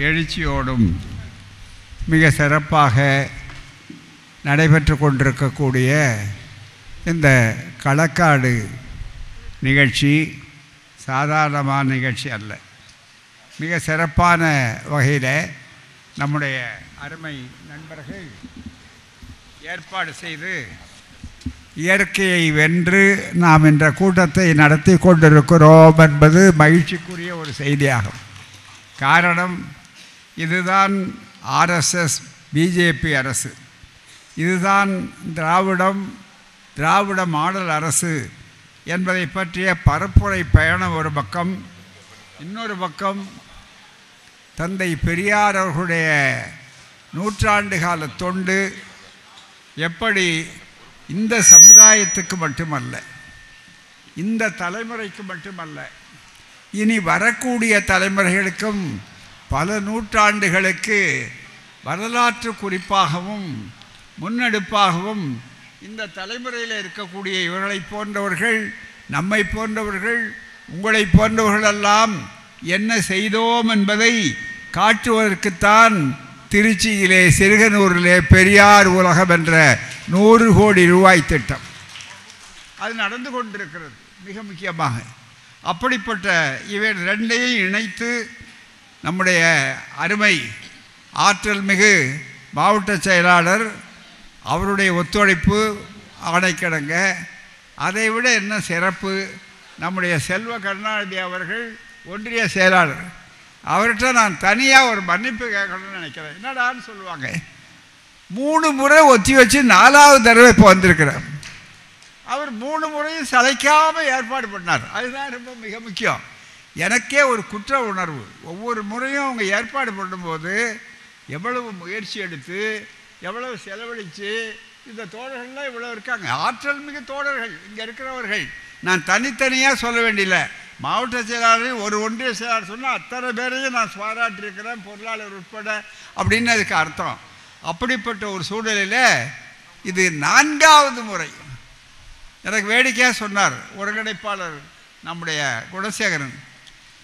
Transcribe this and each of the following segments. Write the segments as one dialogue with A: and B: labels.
A: எழுச்சியோடும் மிக சிறப்பாக நடைபெற்று கொண்டிருக்கக்கூடிய இந்த களக்காடு நிகழ்ச்சி சாதாரணமான நிகழ்ச்சி அல்ல. மிக சிறப்பான வகையில் நம்முடைய அருமை நண்பர்கள் ஏற்பாடு செய்து இயற்கையை வென்று நாம் என்ற கூட்டத்தை நடத்தி கொண்டிருக்கிறோம் என்பது மகிழ்ச்சிக்குரிய ஒரு செய்தியாகும். காரணம், இதுதான் ஆர்எஸ்எஸ் பிஜேபி அரசு, இதுதான் திராவிட மாடல் அரசு என்பதை பற்றிய பரப்புரை பயணம் ஒரு பக்கம். இன்னொரு பக்கம் தந்தை பெரியார் அவர்களுடைய நூற்றாண்டு கால தொண்டு எப்படி இந்த சமுதாயத்துக்கு மட்டுமல்ல, இந்த தலைமுறைக்கு மட்டுமல்ல, இனி வரக்கூடிய தலைமுறைகளுக்கும் பல நூற்றாண்டுகளுக்கு வரலாற்று குறிப்பாகவும் முன்னெடுப்பாகவும் இந்த தலைமுறையில் இருக்கக்கூடிய இவர்களை போன்றவர்கள், நம்மை போன்றவர்கள், உங்களை போன்றவர்களெல்லாம் என்ன செய்தோம் என்பதை காட்டுவதற்குத்தான் திருச்சியிலே சிறுகனூரிலே பெரியார் உலகம் என்ற 100 கோடி ரூபாய் திட்டம் அது நடந்து கொண்டிருக்கிறது. மிக முக்கியமாக அப்படிப்பட்ட இவை ரெண்டையும் இணைத்து நம்முடைய அருமை ஆற்றல் மிகு மாவட்ட செயலாளர் அவருடைய ஒத்துழைப்பு ஆணைக்கிடங்க. அதைவிட என்ன சிறப்பு, நம்முடைய செல்வ கருணாநிதி அவர்கள் ஒன்றிய செயலாளர், அவர்கிட்ட நான் தனியாக ஒரு மன்னிப்பு கேட்கணும்னு நினைக்கிறேன். என்னடான்னு சொல்லுவாங்க, 3 முறை ஒத்தி வச்சு 4வது தடவை இப்போ வந்திருக்கிறார். அவர் 3 முறையும் சளைக்காமல் ஏற்பாடு பண்ணார். அதுதான் ரொம்ப மிக முக்கியம். எனக்கே ஒரு குற்ற உணர்வு. ஒவ்வொரு முறையும் அவங்க ஏற்பாடு பண்ணும்போது எவ்வளவு முயற்சி எடுத்து எவ்வளவு செலவழித்து, இந்த தோழர்கள்லாம் இவ்வளோ இருக்காங்க, ஆற்றல் மிகு தோழர்கள் இங்கே இருக்கிறவர்கள். நான் தனித்தனியாக சொல்ல வேண்டியில்லை, மாவட்ட செயலாளர் ஒரு ஒன்றிய செயலாளர் சொன்னால் அத்தனை பேரையும் நான் பாராட்டியிருக்கிறேன், பொருளாளர் உட்பட அப்படின்னு அதுக்கு அர்த்தம். அப்படிப்பட்ட ஒரு சூழ்நிலையில் இது 4வது முறை. எனக்கு வேடிக்கையாக சொன்னார் ஒருங்கிணைப்பாளர் நம்முடைய குணசேகரன்,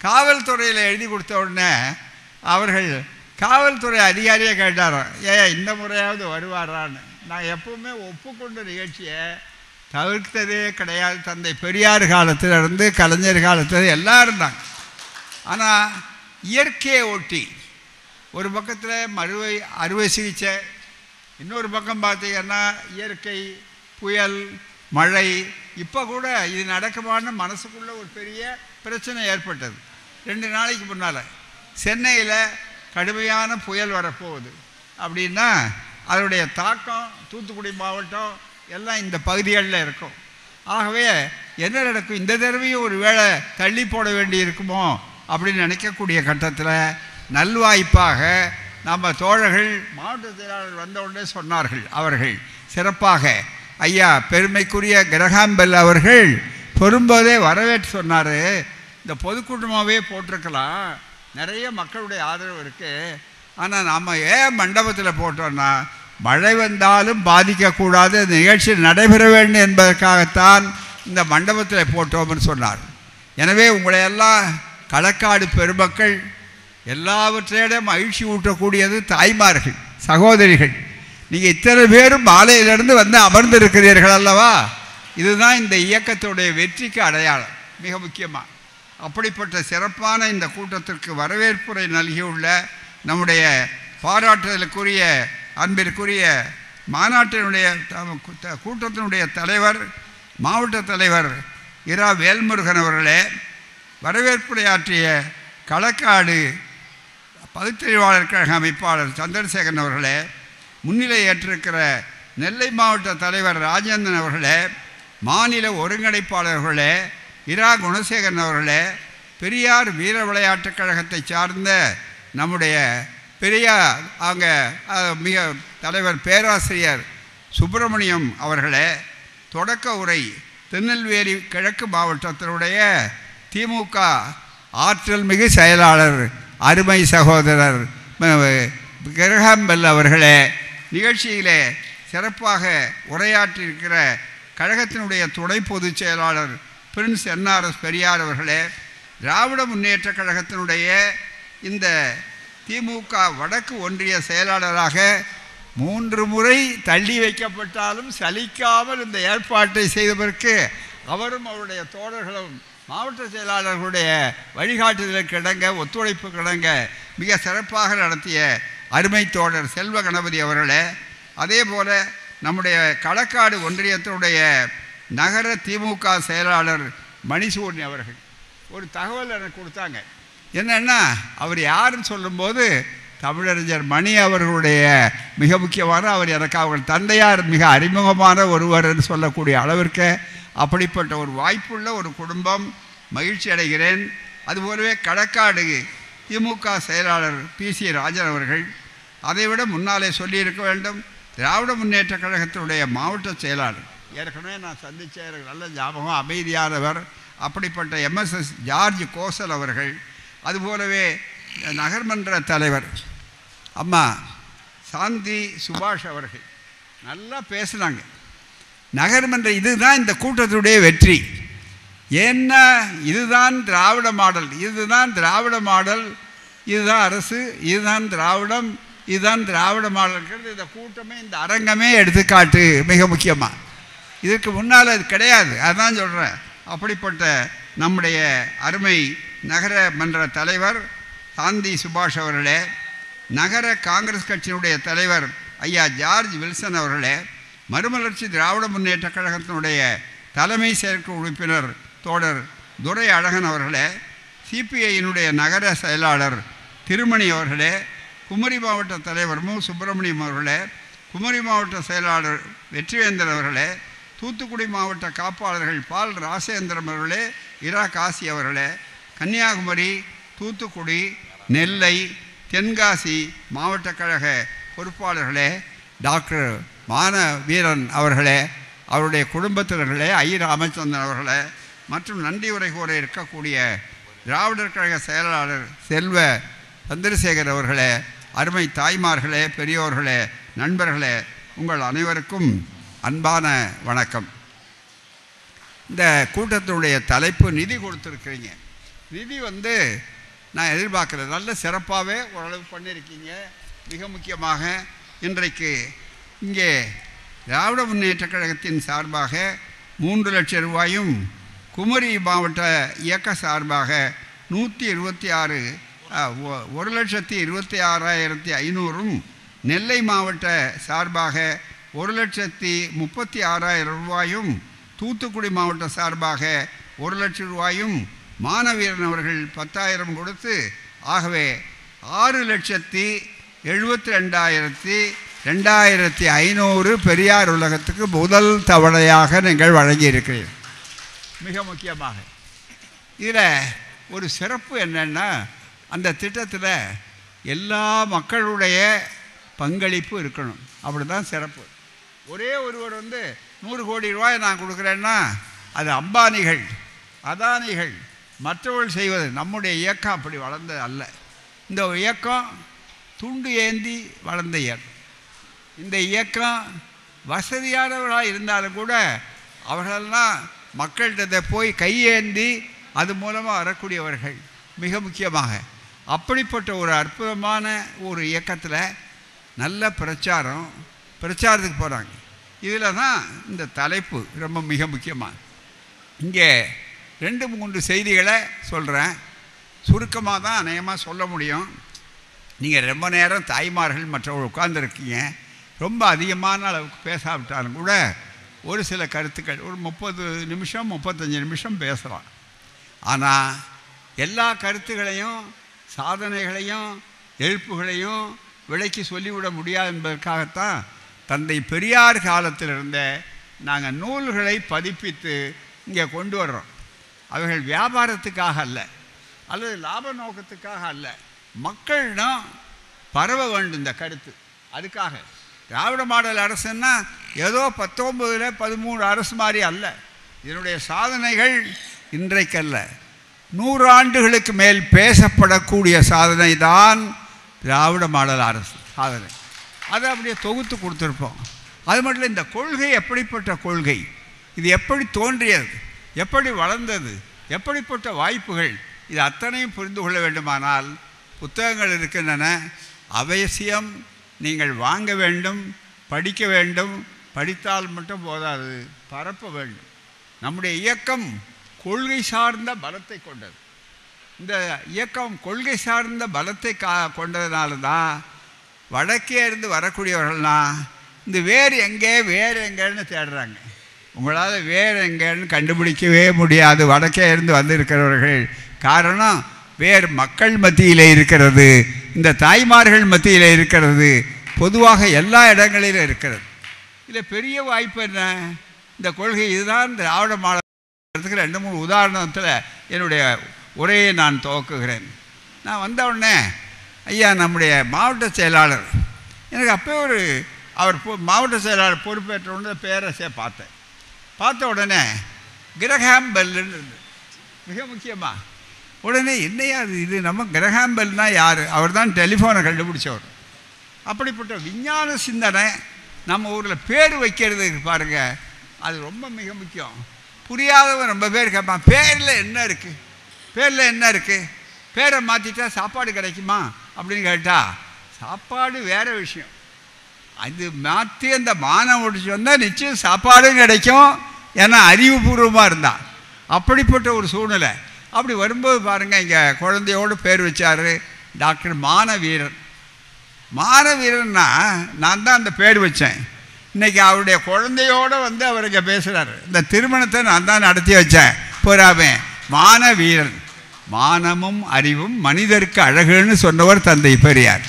A: காவல்துறையில் எழுதி கொடுத்த உடனே அவர்கள் காவல்துறை அதிகாரியே கேட்டாராம், இந்த முறையாவது வருவாரான்னு. நான் எப்பவுமே ஒப்புக்கொண்ட நிகழ்ச்சியை தவிர்த்ததே கிடையாது. தந்தை பெரியார் காலத்திலிருந்து கலைஞர் காலத்தில் எல்லாம் இருந்தாங்க. ஆனால் இயற்கையை ஒட்டி ஒரு பக்கத்தில் அறுவை சிகிச்சை, இன்னொரு பக்கம் பார்த்திங்கன்னா இயற்கை, புயல், மழை. இப்போ கூட இது நடக்குமான்னு மனசுக்குள்ளே ஒரு பெரிய பிரச்சனை ஏற்பட்டது. 2 நாளைக்கு முன்னால் சென்னையில் கடுமையான புயல் வரப்போகுது அப்படின்னா அதனுடைய தாக்கம் தூத்துக்குடி மாவட்டம் எல்லாம் இந்த பகுதிகளில் இருக்கும். ஆகவே என்ன நடக்கும், இந்த தடவையும் ஒரு வேளை தள்ளி போட வேண்டி இருக்குமோ அப்படின்னு நினைக்கக்கூடிய கட்டத்தில் நல்வாய்ப்பாக நம்ம தோழர்கள் மாவட்ட செயலாளர் வந்தவுடனே சொன்னார்கள். அவர்கள் சிறப்பாக ஐயா பெருமைக்குரிய கிரகாம்பெல் அவர்கள் பொறும்போதே வரவேற்று சொன்னார், இந்த பொதுக்கூட்டமாகவே போட்டிருக்கலாம், நிறைய மக்களுடைய ஆதரவு இருக்குது, ஆனால் நம்ம ஏன் மண்டபத்தில் போட்டோன்னா மழை வந்தாலும் பாதிக்கக்கூடாது, இந்த நிகழ்ச்சி நடைபெற வேண்டும் என்பதற்காகத்தான் இந்த மண்டபத்தில் போட்டோம்னு சொன்னார். எனவே உங்களையெல்லாம் களக்காடு பெருமக்கள் எல்லாவற்றையிட மகிழ்ச்சி ஊட்டக்கூடியது தாய்மார்கள், சகோதரிகள். நீங்கள் இத்தனை பேரும் மாலையிலிருந்து வந்து அமர்ந்திருக்கிறீர்கள் அல்லவா, இதுதான் இந்த இயக்கத்துடைய வெற்றிக்கு அடையாளம். மிக முக்கியமாக அப்படிப்பட்ட சிறப்பான இந்த கூட்டத்திற்கு வரவேற்புரை நல்கியுள்ள நம்முடைய பாராட்டுதலுக்குரிய அன்பிற்குரிய மாநாட்டினுடைய கூட்டத்தினுடைய தலைவர், மாவட்ட தலைவர் இரா வேல்முருகன் அவர்களே, வரவேற்புரையாற்றிய களக்காடு பகுத்தறிவாளர் கழக அமைப்பாளர் சந்திரசேகரன் அவர்களே, முன்னிலை ஏற்றிருக்கிற நெல்லை மாவட்ட தலைவர் ராஜேந்திரன் அவர்களே, மாநில ஒருங்கிணைப்பாளர்களே, இரா குணசேகரன் அவர்களே, பெரியார் வீர விளையாட்டுக் கழகத்தை சார்ந்த நம்முடைய பெரியார் அவங்க மிக தலைவர் பேராசிரியர் சுப்பிரமணியம் அவர்களே, தொடக்க உரை திருநெல்வேலி கிழக்கு மாவட்டத்தினுடைய திமுக ஆற்றல் மிகு செயலாளர் அருமை சகோதரர் கிரகாம்பெல் அவர்களே, நிகழ்ச்சியிலே சிறப்பாக உரையாற்றியிருக்கிற கழகத்தினுடைய துணை பொதுச் செயலாளர் பிரின்ஸ் NRS பெரியார் அவர்களே, திராவிட முன்னேற்ற கழகத்தினுடைய இந்த திமுக வடக்கு ஒன்றிய செயலாளராக 3 முறை தள்ளி வைக்கப்பட்டாலும் சலிக்காமல் இந்த ஏற்பாட்டை செய்ததற்கு அவரும் அவருடைய தோழர்களும் மாவட்ட செயலாளர்களுடைய வழிகாட்டுதலுக்கு கிடங்க ஒத்துழைப்பு கிடங்க மிக சிறப்பாக நடத்திய அருமை தோழர் செல்வ கணபதி அவர்களே, அதே போல் நம்முடைய களக்காடு ஒன்றியத்தினுடைய நகர திமுக செயலாளர் மணிசூர்ணி அவர்கள் ஒரு தகவல் எனக்கு கொடுத்தாங்க. என்னென்னா, அவர் யாருன்னு சொல்லும்போது தமிழறிஞர் மணி அவர்களுடைய மிக முக்கியமான அவர் எனக்கு அவர்கள் தந்தையார் மிக அறிமுகமான ஒருவர்னு சொல்லக்கூடிய அளவிற்கு அப்படிப்பட்ட ஒரு வாய்ப்புள்ள ஒரு குடும்பம். மகிழ்ச்சி அடைகிறேன். அதுபோலவே களக்காடு திமுக செயலாளர் PC ராஜன் அவர்கள், அதைவிட முன்னாலே சொல்லியிருக்க வேண்டும், திராவிட முன்னேற்ற கழகத்தினுடைய மாவட்ட செயலாளர், ஏற்கனவே நான் சந்தித்த எனக்கு நல்ல ஞாபகம், அமைதியானவர், அப்படிப்பட்ட MSS ஜார்ஜ் கோசல் அவர்கள், அதுபோலவே நகர்மன்ற தலைவர் அம்மா சாந்தி சுபாஷ் அவர்கள் நல்லா பேசுனாங்க. நகர்மன்ற இதுதான் இந்த கூட்டத்துடைய வெற்றி. என்ன, இதுதான் திராவிட மாடல், இதுதான் திராவிட மாடல், இதுதான் அரசு, இதுதான் திராவிடம், இதுதான் திராவிட மாடல்ங்கிறது இந்த கூட்டமே இந்த அரங்கமே எடுத்துக்காட்டு. மிக முக்கியமாக இதற்கு முன்னால் அது கிடையாது. அதுதான் சொல்கிறேன். அப்படிப்பட்ட நம்முடைய அருமை நகர மன்ற தலைவர் சாந்தி சுபாஷ் அவர்களே, நகர காங்கிரஸ் கட்சியினுடைய தலைவர் ஐயா ஜார்ஜ் வில்சன் அவர்களே, மறுமலர்ச்சி திராவிட முன்னேற்ற கழகத்தினுடைய தலைமை செயற்குழு உறுப்பினர் தோழர் துரை அழகன் அவர்களே, CPIயினுடைய நகர செயலாளர் திருமணி அவர்களே, குமரி மாவட்ட தலைவர் மு சுப்பிரமணியம் அவர்களே, குமரி மாவட்ட செயலாளர் வெற்றிவேந்தர் அவர்களே, தூத்துக்குடி மாவட்ட காப்பாளர்கள் பால் ராசேந்திரம் அவர்களே, இரா காசி அவர்களே, கன்னியாகுமரி, தூத்துக்குடி, நெல்லை, தென்காசி மாவட்ட கழக பொறுப்பாளர்களே, டாக்டர் மான வீரன் அவர்களே, அவருடைய குடும்பத்தினர்களே, ஐ ராமச்சந்திரன் அவர்களே, மற்றும் நன்றி உரை கூற இருக்கக்கூடிய திராவிடர் கழக செயலாளர் செல்வ சந்திரசேகர் அவர்களே, அருமை தாய்மார்களே, பெரியோர்களே, நண்பர்களே, உங்கள் அனைவருக்கும் அன்பான வணக்கம். இந்த கூட்டத்தினுடைய தலைப்பு நிதி கொடுத்துருக்கிறீங்க. நிதி நான் எதிர்பார்க்குறது நல்ல சிறப்பாகவே ஓரளவு பண்ணியிருக்கீங்க. மிக முக்கியமாக இன்றைக்கு இங்கே திராவிட முன்னேற்ற கழகத்தின் சார்பாக 3 லட்சம் ரூபாயும், குமரி மாவட்ட இயக்க சார்பாக 1,26,500ம், நெல்லை மாவட்ட சார்பாக 1,36,000 ரூபாயும், தூத்துக்குடி மாவட்ட சார்பாக 1 லட்சம் ரூபாயும், மானவீரன் அவர்கள் 10,000 கொடுத்து, ஆகவே 6,72,2,500 பெரியார் உலகத்துக்கு முதல் தவணையாக நீங்கள் வழங்கியிருக்கிறீர்கள். மிக முக்கியமாக இதில் ஒரு சிறப்பு என்னென்னா, அந்த திட்டத்தில் எல்லா மக்களுடைய பங்களிப்பு இருக்கணும். அப்படி தான் சிறப்பு. ஒரே ஒருவர் 100 கோடி ரூபாய் நான் கொடுக்குறேன்னா அது அம்பானிகள், அதானிகள், மற்றவர்கள் செய்வது. நம்முடைய இயக்கம் அப்படி வளர்ந்தது அல்ல. இந்த இயக்கம் துண்டு ஏந்தி வளர்ந்த இயக்கம். இந்த இயக்கம் வசதியானவர்களாக இருந்தாலும் கூட அவர்களெல்லாம் மக்கள்கிட்ட போய் கையேந்தி அது மூலமாக வரக்கூடியவர்கள். மிக முக்கியமாக அப்படிப்பட்ட ஒரு அற்புதமான ஒரு இயக்கத்தில் நல்ல பிரச்சாரத்துக்கு போகிறாங்க. இதில் தான் இந்த தலைப்பு ரொம்ப மிக முக்கியமாக. இங்கே 2-3 செய்திகளை சொல்கிறேன். சுருக்கமாக தான் அநேகமாக சொல்ல முடியும். நீங்கள் ரொம்ப நேரம் தாய்மார்கள் மற்றவர்கள் உட்கார்ந்துருக்கீங்க. ரொம்ப அதிகமான அளவுக்கு பேசாவிட்டாலும் கூட ஒரு சில கருத்துக்கள் ஒரு 30 நிமிஷம் 35 நிமிஷம் பேசலாம். ஆனால் எல்லா கருத்துக்களையும் சாதனைகளையும் எழுப்புகளையும் விலைக்கு சொல்லிவிட முடியாது என்பதற்காகத்தான் தந்தை பெரியார் காலத்திலிருந்த நாங்கள் நூல்களை பதிப்பித்து இங்கே கொண்டு வர்றோம். அவைகள் வியாபாரத்துக்காக அல்ல, அல்லது லாப நோக்கத்துக்காக அல்ல, மக்களிடம் பரவ வேண்டும் இந்த கருத்து. அதுக்காக திராவிட மாடல் அரசுன்னா ஏதோ 19 13 அரசு மாதிரி அல்ல. இதனுடைய சாதனைகள் இன்றைக்கல்ல, 100 ஆண்டுகளுக்கு மேல் பேசப்படக்கூடிய சாதனை தான் திராவிட மாடல் அரசு சாதனை. அதை அப்படியே தொகுத்து கொடுத்துருப்போம். அது மட்டும் இந்த கொள்கை எப்படிப்பட்ட கொள்கை, இது எப்படி தோன்றியது, எப்படி வளர்ந்தது, எப்படிப்பட்ட வாய்ப்புகள், இது அத்தனையும் புரிந்து கொள்ள வேண்டுமானால் புத்தகங்கள் இருக்கின்றன. அவசியம் நீங்கள் வாங்க வேண்டும், படிக்க வேண்டும். படித்தால் மட்டும் போதாது, பரப்ப வேண்டும். நம்முடைய இயக்கம் கொள்கை சார்ந்த பலத்தை கொண்டது. இந்த இயக்கம் கொள்கை சார்ந்த பலத்தை கொண்டதுனால தான் வடக்கே இருந்து வரக்கூடியவர்கள்லாம் இந்த வேறு எங்கேன்னு தேடுறாங்க. உங்களால் வேறு எங்கேன்னு கண்டுபிடிக்கவே முடியாது வடக்கே இருந்து வந்திருக்கிறவர்கள். காரணம், வேறு மக்கள் மத்தியில் இருக்கிறது, இந்த தாய்மார்கள் மத்தியில் இருக்கிறது, பொதுவாக எல்லா இடங்களிலும் இருக்கிறது. இதில் பெரிய வாய்ப்பு என்ன? இந்த கொள்கை இதுதான் திராவிட மாடலுக்கு 2-3 உதாரணத்தில் என்னுடைய உரையை நான் துவக்குகிறேன். நான் வந்த உடனே ஐயா நம்முடைய மாவட்ட செயலாளர், எனக்கு அப்போ அவர் மாவட்ட செயலாளர் பொறுப்பேற்ற உடனே பேரை பார்த்த உடனே கிரஹாம் பெல்லுன்னு இருந்தது மிக முக்கியமாக. உடனே என்னையா இது நம்ம கிரஹாம் பெல்னா யார்? அவர் தான் டெலிஃபோனை கண்டுபிடிச்சவர். அப்படிப்பட்ட விஞ்ஞான சிந்தனை நம்ம ஊரில் பேர் வைக்கிறதுக்கு பாருங்கள், அது ரொம்ப மிக முக்கியம். புரியாதவன் ரொம்ப பேர் கேட்பான், பேரில் என்ன இருக்குது, பேரை மாற்றிட்டா சாப்பாடு கிடைக்குமா அப்படின்னு கேட்டால், சாப்பாடு வேறு விஷயம். அது மாற்றி அந்த மானம் ஒடிச்சு வந்தால் நிச்சயம் சாப்பாடும் கிடைக்கும், ஏன்னா அறிவுபூர்வமாக இருந்தான். அப்படிப்பட்ட ஒரு சூழ்நிலை. அப்படி வரும்போது பாருங்கள், இங்கே குழந்தையோடு பேர் வச்சார் டாக்டர் மானவீரன். மானவீரன்னா நான் தான் அந்த பேர் வச்சேன். இன்றைக்கி அவருடைய குழந்தையோடு வந்து அவர் இங்கே பேசுகிறார். இந்த திருமணத்தை நான் தான் நடத்தி வச்சேன். போராமே மானவீரன். மானமும் அறிவும் மனிதருக்கு அழகுன்னு சொன்னவர் தந்தை பெரியார்.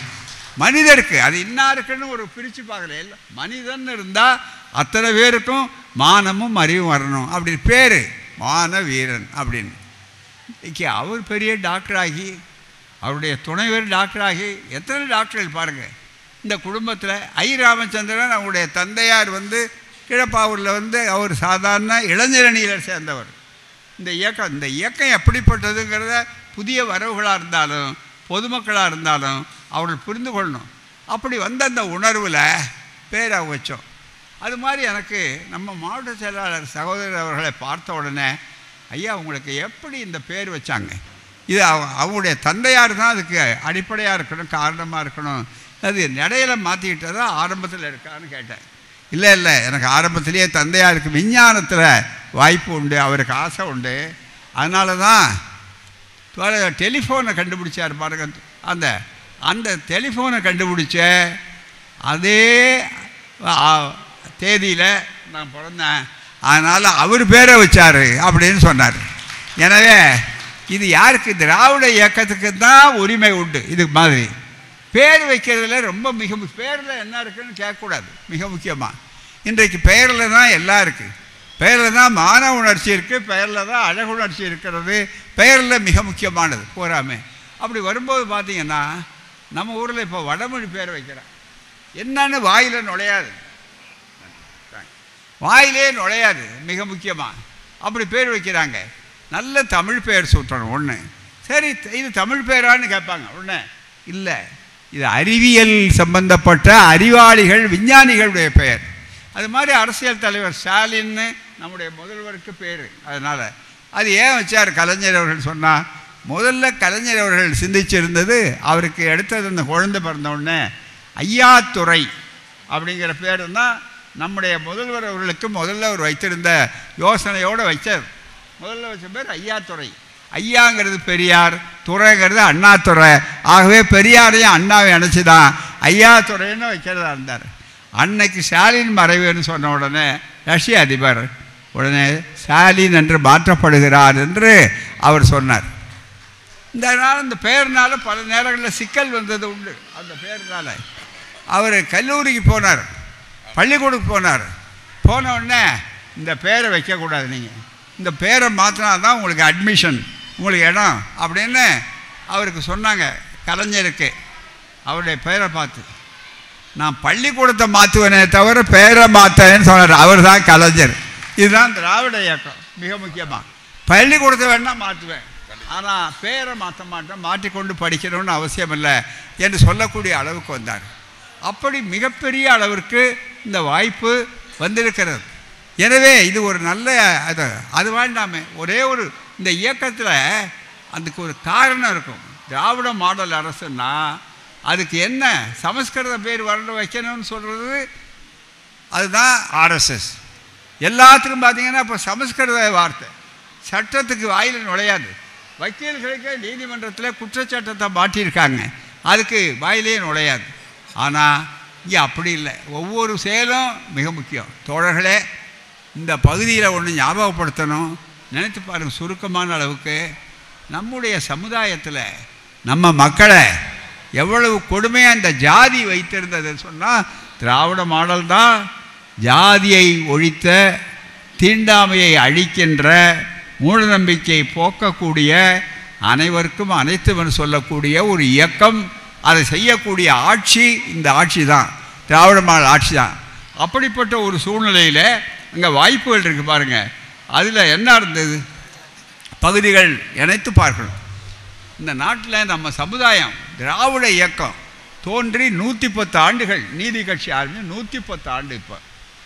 A: மனிதருக்கு அது இன்னாருக்குன்னு ஒரு பிரித்து பார்க்கல, இல்லை மனிதன் இருந்தால் அத்தனை பேருக்கும் மானமும் அறிவும் வரணும் அப்படின்னு பேர் மானவீரன் அப்படின்னு. இன்றைக்கி அவர் பெரிய டாக்டராகி, அவருடைய துணைவர் டாக்டராகி, எத்தனை டாக்டர்கள் பாருங்கள் இந்த குடும்பத்தில். ஐ ராமச்சந்திரன் அவருடைய தந்தையார் வந்து கிழப்பாவூரில் வந்து அவர் சாதாரண இளைஞரணியில் சேர்ந்தவர். இந்த இயக்கம் எப்படிப்பட்டதுங்கிறத புதிய வரவுகளாக இருந்தாலும் பொதுமக்களாக இருந்தாலும் அவர்கள் புரிந்து கொள்ளணும். அப்படி வந்த அந்த உணர்வில் பேராக வச்சோம். அது மாதிரி எனக்கு நம்ம மாவட்ட செயலாளர் சகோதரர் அவர்களை பார்த்த உடனே, ஐயா உங்களுக்கு எப்படி இந்த பேர் வச்சாங்க? இது அவங்களுடைய தந்தையார் தான் அதுக்கு அடிப்படையாக இருக்கணும், காரணமாக இருக்கணும். அது இடையில மாற்றிக்கிட்டதா ஆரம்பத்தில் இருக்கான்னு கேட்டேன். இல்லை எனக்கு ஆரம்பத்திலேயே தந்தையாருக்கு விஞ்ஞானத்தில் வாய்ப்பு உண்டு, அவருக்கு ஆசை உண்டு. அதனால தான் டெலிஃபோனை கண்டுபிடிச்சார் பாருங்க. அந்த டெலிஃபோனை கண்டுபிடிச்ச அதே தேதியில் நான் பிறந்தேன், அதனால் அவர் பேரை வச்சார் அப்படின்னு சொன்னார். எனவே இது யாருக்கு? திராவிட இயக்கத்துக்கு தான் உரிமை உண்டு. இது மாதிரி பேர் வைக்கிறதுல ரொம்ப பேரில் என்ன இருக்குன்னு கேட்கக்கூடாது. மிக முக்கியமாக இன்றைக்கு பெயரில் தான் எல்லாம் இருக்குது. பெயரில் தான் மான உணர்ச்சி இருக்குது, பெயரில் தான் அழகுணர்ச்சி இருக்கிறது, பெயரில் மிக முக்கியமானது போகாமே. அப்படி வரும்போது பார்த்திங்கன்னா நம்ம ஊரில் இப்போ வடமொழி பேர் வைக்கிறான், என்னன்னு வாயில் நுழையாது, மிக முக்கியமாக அப்படி பேர் வைக்கிறாங்க. நல்ல தமிழ் பெயர் சூட்டணும் ஒன்று. சரி இது தமிழ் பெயரான்னு கேட்பாங்க. ஒன்று இல்லை, இது அறிவியல் சம்பந்தப்பட்ட அறிவாளிகள் விஞ்ஞானிகளுடைய பெயர். அது மாதிரி அரசியல் தலைவர் ஸ்டாலின்னு நம்முடைய முதல்வருக்கு பேர். அதனால் அது ஏன் வச்சார் கலைஞர் அவர்கள் சொன்னால், முதல்ல கலைஞர் அவர்கள் சிந்திச்சிருந்தது, அவருக்கு எடுத்தது அந்த குழந்தை பிறந்தவுடனே ஐயாத்துறை அப்படிங்கிற பேர் தான் நம்முடைய முதல்வர் அவர்களுக்கு முதல்ல அவர் வைத்திருந்த யோசனையோடு வச்சார். முதல்ல வச்ச பேர் ஐயாத்துறை. ஐயாங்கிறது பெரியார், துறைங்கிறது அண்ணாத்துறை. ஆகவே பெரியாரையும் அண்ணாவை அணைச்சி தான் ஐயாத்துறைன்னு வைக்கிறதா இருந்தார். அன்னைக்கு ஸ்டாலின் மறைவுன்னு சொன்ன உடனே ரஷ்ய அதிபர் உடனே ஸ்டாலின் என்று மாற்றப்படுகிறார் என்று அவர் சொன்னார். இந்த பெயர்னால பல நேரங்களில் சிக்கல் வந்தது உண்டு. அந்த பெயர்னால அவர் கல்லூரிக்கு போனார், பள்ளிக்கூடத்துக்கு போன உடனே இந்த பேரை வைக்கக்கூடாது, நீங்கள் இந்த பேரை மாற்றினா தான் உங்களுக்கு அட்மிஷன், உங்களுக்கு இடம் அப்படின்னு அவருக்கு சொன்னாங்க. கலைஞருக்கு அவருடைய பெயரை பார்த்து, நான் பள்ளிக்கூடத்தை மாற்றுவேனே தவிர பெயரை மாற்றேன்னு சொன்னார். அவர் தான் கலைஞர். இதுதான் திராவிட இயக்கம். மிக முக்கியமாக பள்ளிக்கூடத்தை வேணால் மாற்றுவேன், ஆனால் பேரை மாற்ற மாட்டேன், மாற்றிக்கொண்டு படிக்கணும்னு அவசியம் இல்லை என்று சொல்லக்கூடிய அளவுக்கு வந்தார். அப்படி மிகப்பெரிய அளவிற்கு இந்த வாய்ப்பு வந்திருக்கிறது. எனவே இது ஒரு நல்ல அது வேண்டாமே. ஒரே ஒரு இந்த இயக்கத்தில் அதுக்கு ஒரு காரணம் இருக்கும். திராவிட மாடல் அரசுன்னா அதுக்கு என்ன சமஸ்கிருத பேர் வரணும் வைக்கணும்னு சொல்கிறது அதுதான் ஆர்எஸ்எஸ். எல்லாத்துக்கும் பார்த்தீங்கன்னா இப்போ சமஸ்கிருத வார்த்தை சட்டத்துக்கு வாயில் நுழையாது. வக்கீல்களுக்கு நீதிமன்றத்தில் குற்றச்சட்டத்தை மாட்டியிருக்காங்க, அதுக்கு வாயிலே நுழையாது. ஆனால் இங்கே அப்படி இல்லை. ஒவ்வொரு செயலும் மிக முக்கியம். தோழர்களே, இந்த பகுதியில் ஒன்று ஞாபகப்படுத்தணும், நினைத்து பாருங்கள். சுருக்கமான அளவுக்கு நம்முடைய சமுதாயத்தில் நம்ம மக்களை எவ்வளவு கொடுமையாக இந்த ஜாதி வைத்திருந்ததுன்னு சொன்னால் திராவிட மாடல் தான் ஜாதியை ஒழித்த, தீண்டாமையை அழிக்கின்ற, மூடநம்பிக்கை போக்கக்கூடிய, அனைவருக்கும் அனைத்துவன் சொல்லக்கூடிய ஒரு இயக்கம். அதை செய்யக்கூடிய ஆட்சி இந்த ஆட்சி தான், திராவிட மாடல் ஆட்சி தான். அப்படிப்பட்ட ஒரு சூழ்நிலையில் அங்கே வாய்ப்புகள் இருக்குது பாருங்கள். அதில் என்ன இருந்தது பகுதிகள் இணைத்து பார்க்கணும். இந்த நாட்டில் நம்ம சமுதாயம் திராவிட இயக்கம் தோன்றி 110 ஆண்டுகள், நீதி கட்சி ஆரம்பிச்சு 110 ஆண்டு, இப்போ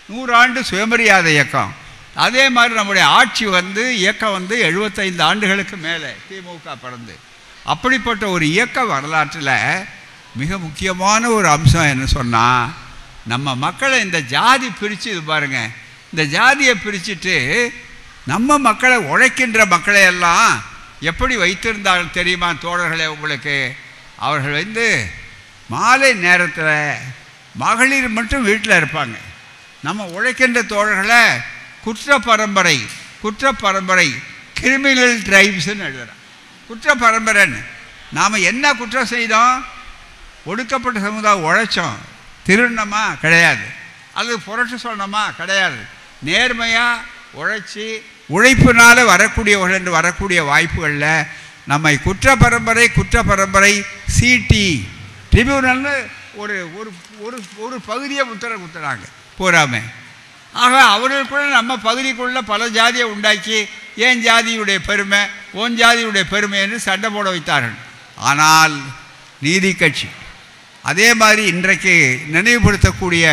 A: 100 ஆண்டு சுயமரியாதை இயக்கம். அதே மாதிரி நம்முடைய ஆட்சி இயக்கம் 75 ஆண்டுகளுக்கு மேலே திமுக பிறந்து. அப்படிப்பட்ட ஒரு இயக்க வரலாற்றில் மிக முக்கியமான ஒரு அம்சம் என்ன சொன்னால், நம்ம மக்களை இந்த ஜாதி பிரித்து இது பாருங்கள், இந்த ஜாதியை பிரிச்சுட்டு நம்ம மக்களை, உழைக்கின்ற மக்களை எல்லாம் எப்படி வைத்திருந்தாலும் தெரியுமா தோழர்களே உங்களுக்கு? அவர்கள் மாலை நேரத்தில் மகளிர் மட்டும் வீட்டில் இருப்பாங்க. நம்ம உழைக்கின்ற தோழர்களை குற்ற பரம்பரை கிரிமினல் ட்ரைப்ஸ்ன்னு எழுதுகிறோம். குற்ற பரம்பரைன்னு நாம் என்ன குற்றம் செய்தோம்? ஒடுக்கப்பட்ட சமுதாயம் உழைச்சோம், திருநமா கிடையாது, அல்லது புரட்சி சொன்னோமா கிடையாது. நேர்மையாக உழைச்சி உழைப்பினால் வரக்கூடியவர்கள் என்று வரக்கூடிய வாய்ப்புகளில் நம்மை குற்ற பரம்பரை சிடி ட்ரிபியூனல்னு ஒரு ஒரு ஒரு ஒரு பகுதியை குத்துறாங்க போராமே. ஆக அவர்களுக்குள்ள நம்ம பகுதிக்குள்ள பல ஜாதியை உண்டாக்கி ஏன் ஜாதியுடைய பெருமை, ஓன் ஜாதியுடைய பெருமை என்று சண்டை போட வைத்தார்கள். ஆனால் நீதி கட்சி அதே மாதிரி இன்றைக்கு நினைவுபடுத்தக்கூடிய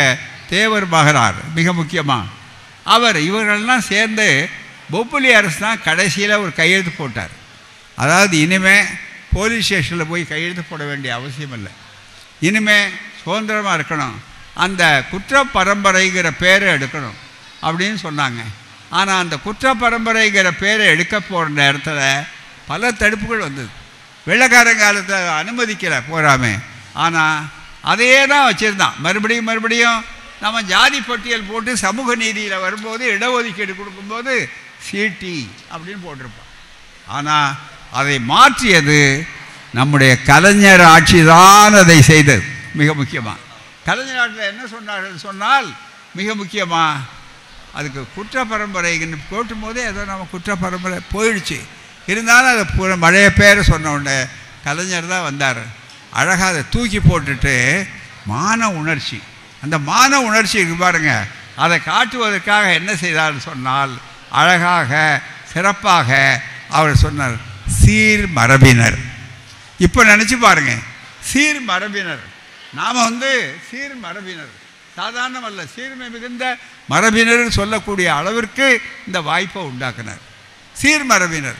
A: தேவர் மகனார் மிக முக்கியமாக இவர்கள்லாம் சேர்ந்து பொப்புலி அரசு தான் கடைசியில் ஒரு கையெழுத்து போட்டார். அதாவது இனிமேல் போலீஸ் ஸ்டேஷனில் போய் கையெழுத்து போட வேண்டிய அவசியம் இல்லை, இனிமேல் சுதந்திரமாக இருக்கணும், அந்த குற்ற பரம்பரைங்கிற பேரை எடுக்கணும் அப்படின்னு சொன்னாங்க. ஆனால் அந்த குற்ற பரம்பரைங்கிற பேரை எடுக்க போகிற நேரத்தில் பல தடுப்புகள் வந்தது. வெள்ளைக்காரங்காலத்தில் அனுமதிக்கலை போகாமே, ஆனால் அதையே தான் வச்சுருந்தான். மறுபடியும் நம்ம ஜாதி பட்டியல் போட்டு சமூக நீதியில் வரும்போது இடஒதுக்கீடு கொடுக்கும்போது சிடி அப்படின்னு போட்டிருப்போம். ஆனால் அதை மாற்றியது நம்முடைய கலைஞர் ஆட்சி தான். அதை செய்தது மிக முக்கியமாக. கலைஞர் ஆட்சியில் என்ன சொன்னார்கள் சொன்னால், மிக முக்கியமாக அதுக்கு குற்ற பரம்பரைன்னு போட்டும் போதே ஏதோ நம்ம குற்ற பரம்பரை போயிடுச்சு. இருந்தாலும் அதை பழைய பேர் சொன்ன உடனே கலைஞர் தான் வந்தார். அழகாக அதை தூக்கி போட்டுட்டு மான உணர்ச்சி, அந்த மான உணர்ச்சி இருக்கு பாருங்க, அதை காட்டுவதற்காக என்ன செய்தார்னு சொன்னால், அழகாக சிறப்பாக அவர் சொன்னார் சீர் மரபினர். இப்போ நினச்சி பாருங்க, சீர் மரபினர். நாம் சீர் மரபினர் சாதாரணமல்ல, சீர்மை மிகுந்த மரபினர் சொல்லக்கூடிய அளவிற்கு இந்த வாய்ப்பை உண்டாக்குனார். சீர் மரபினர்.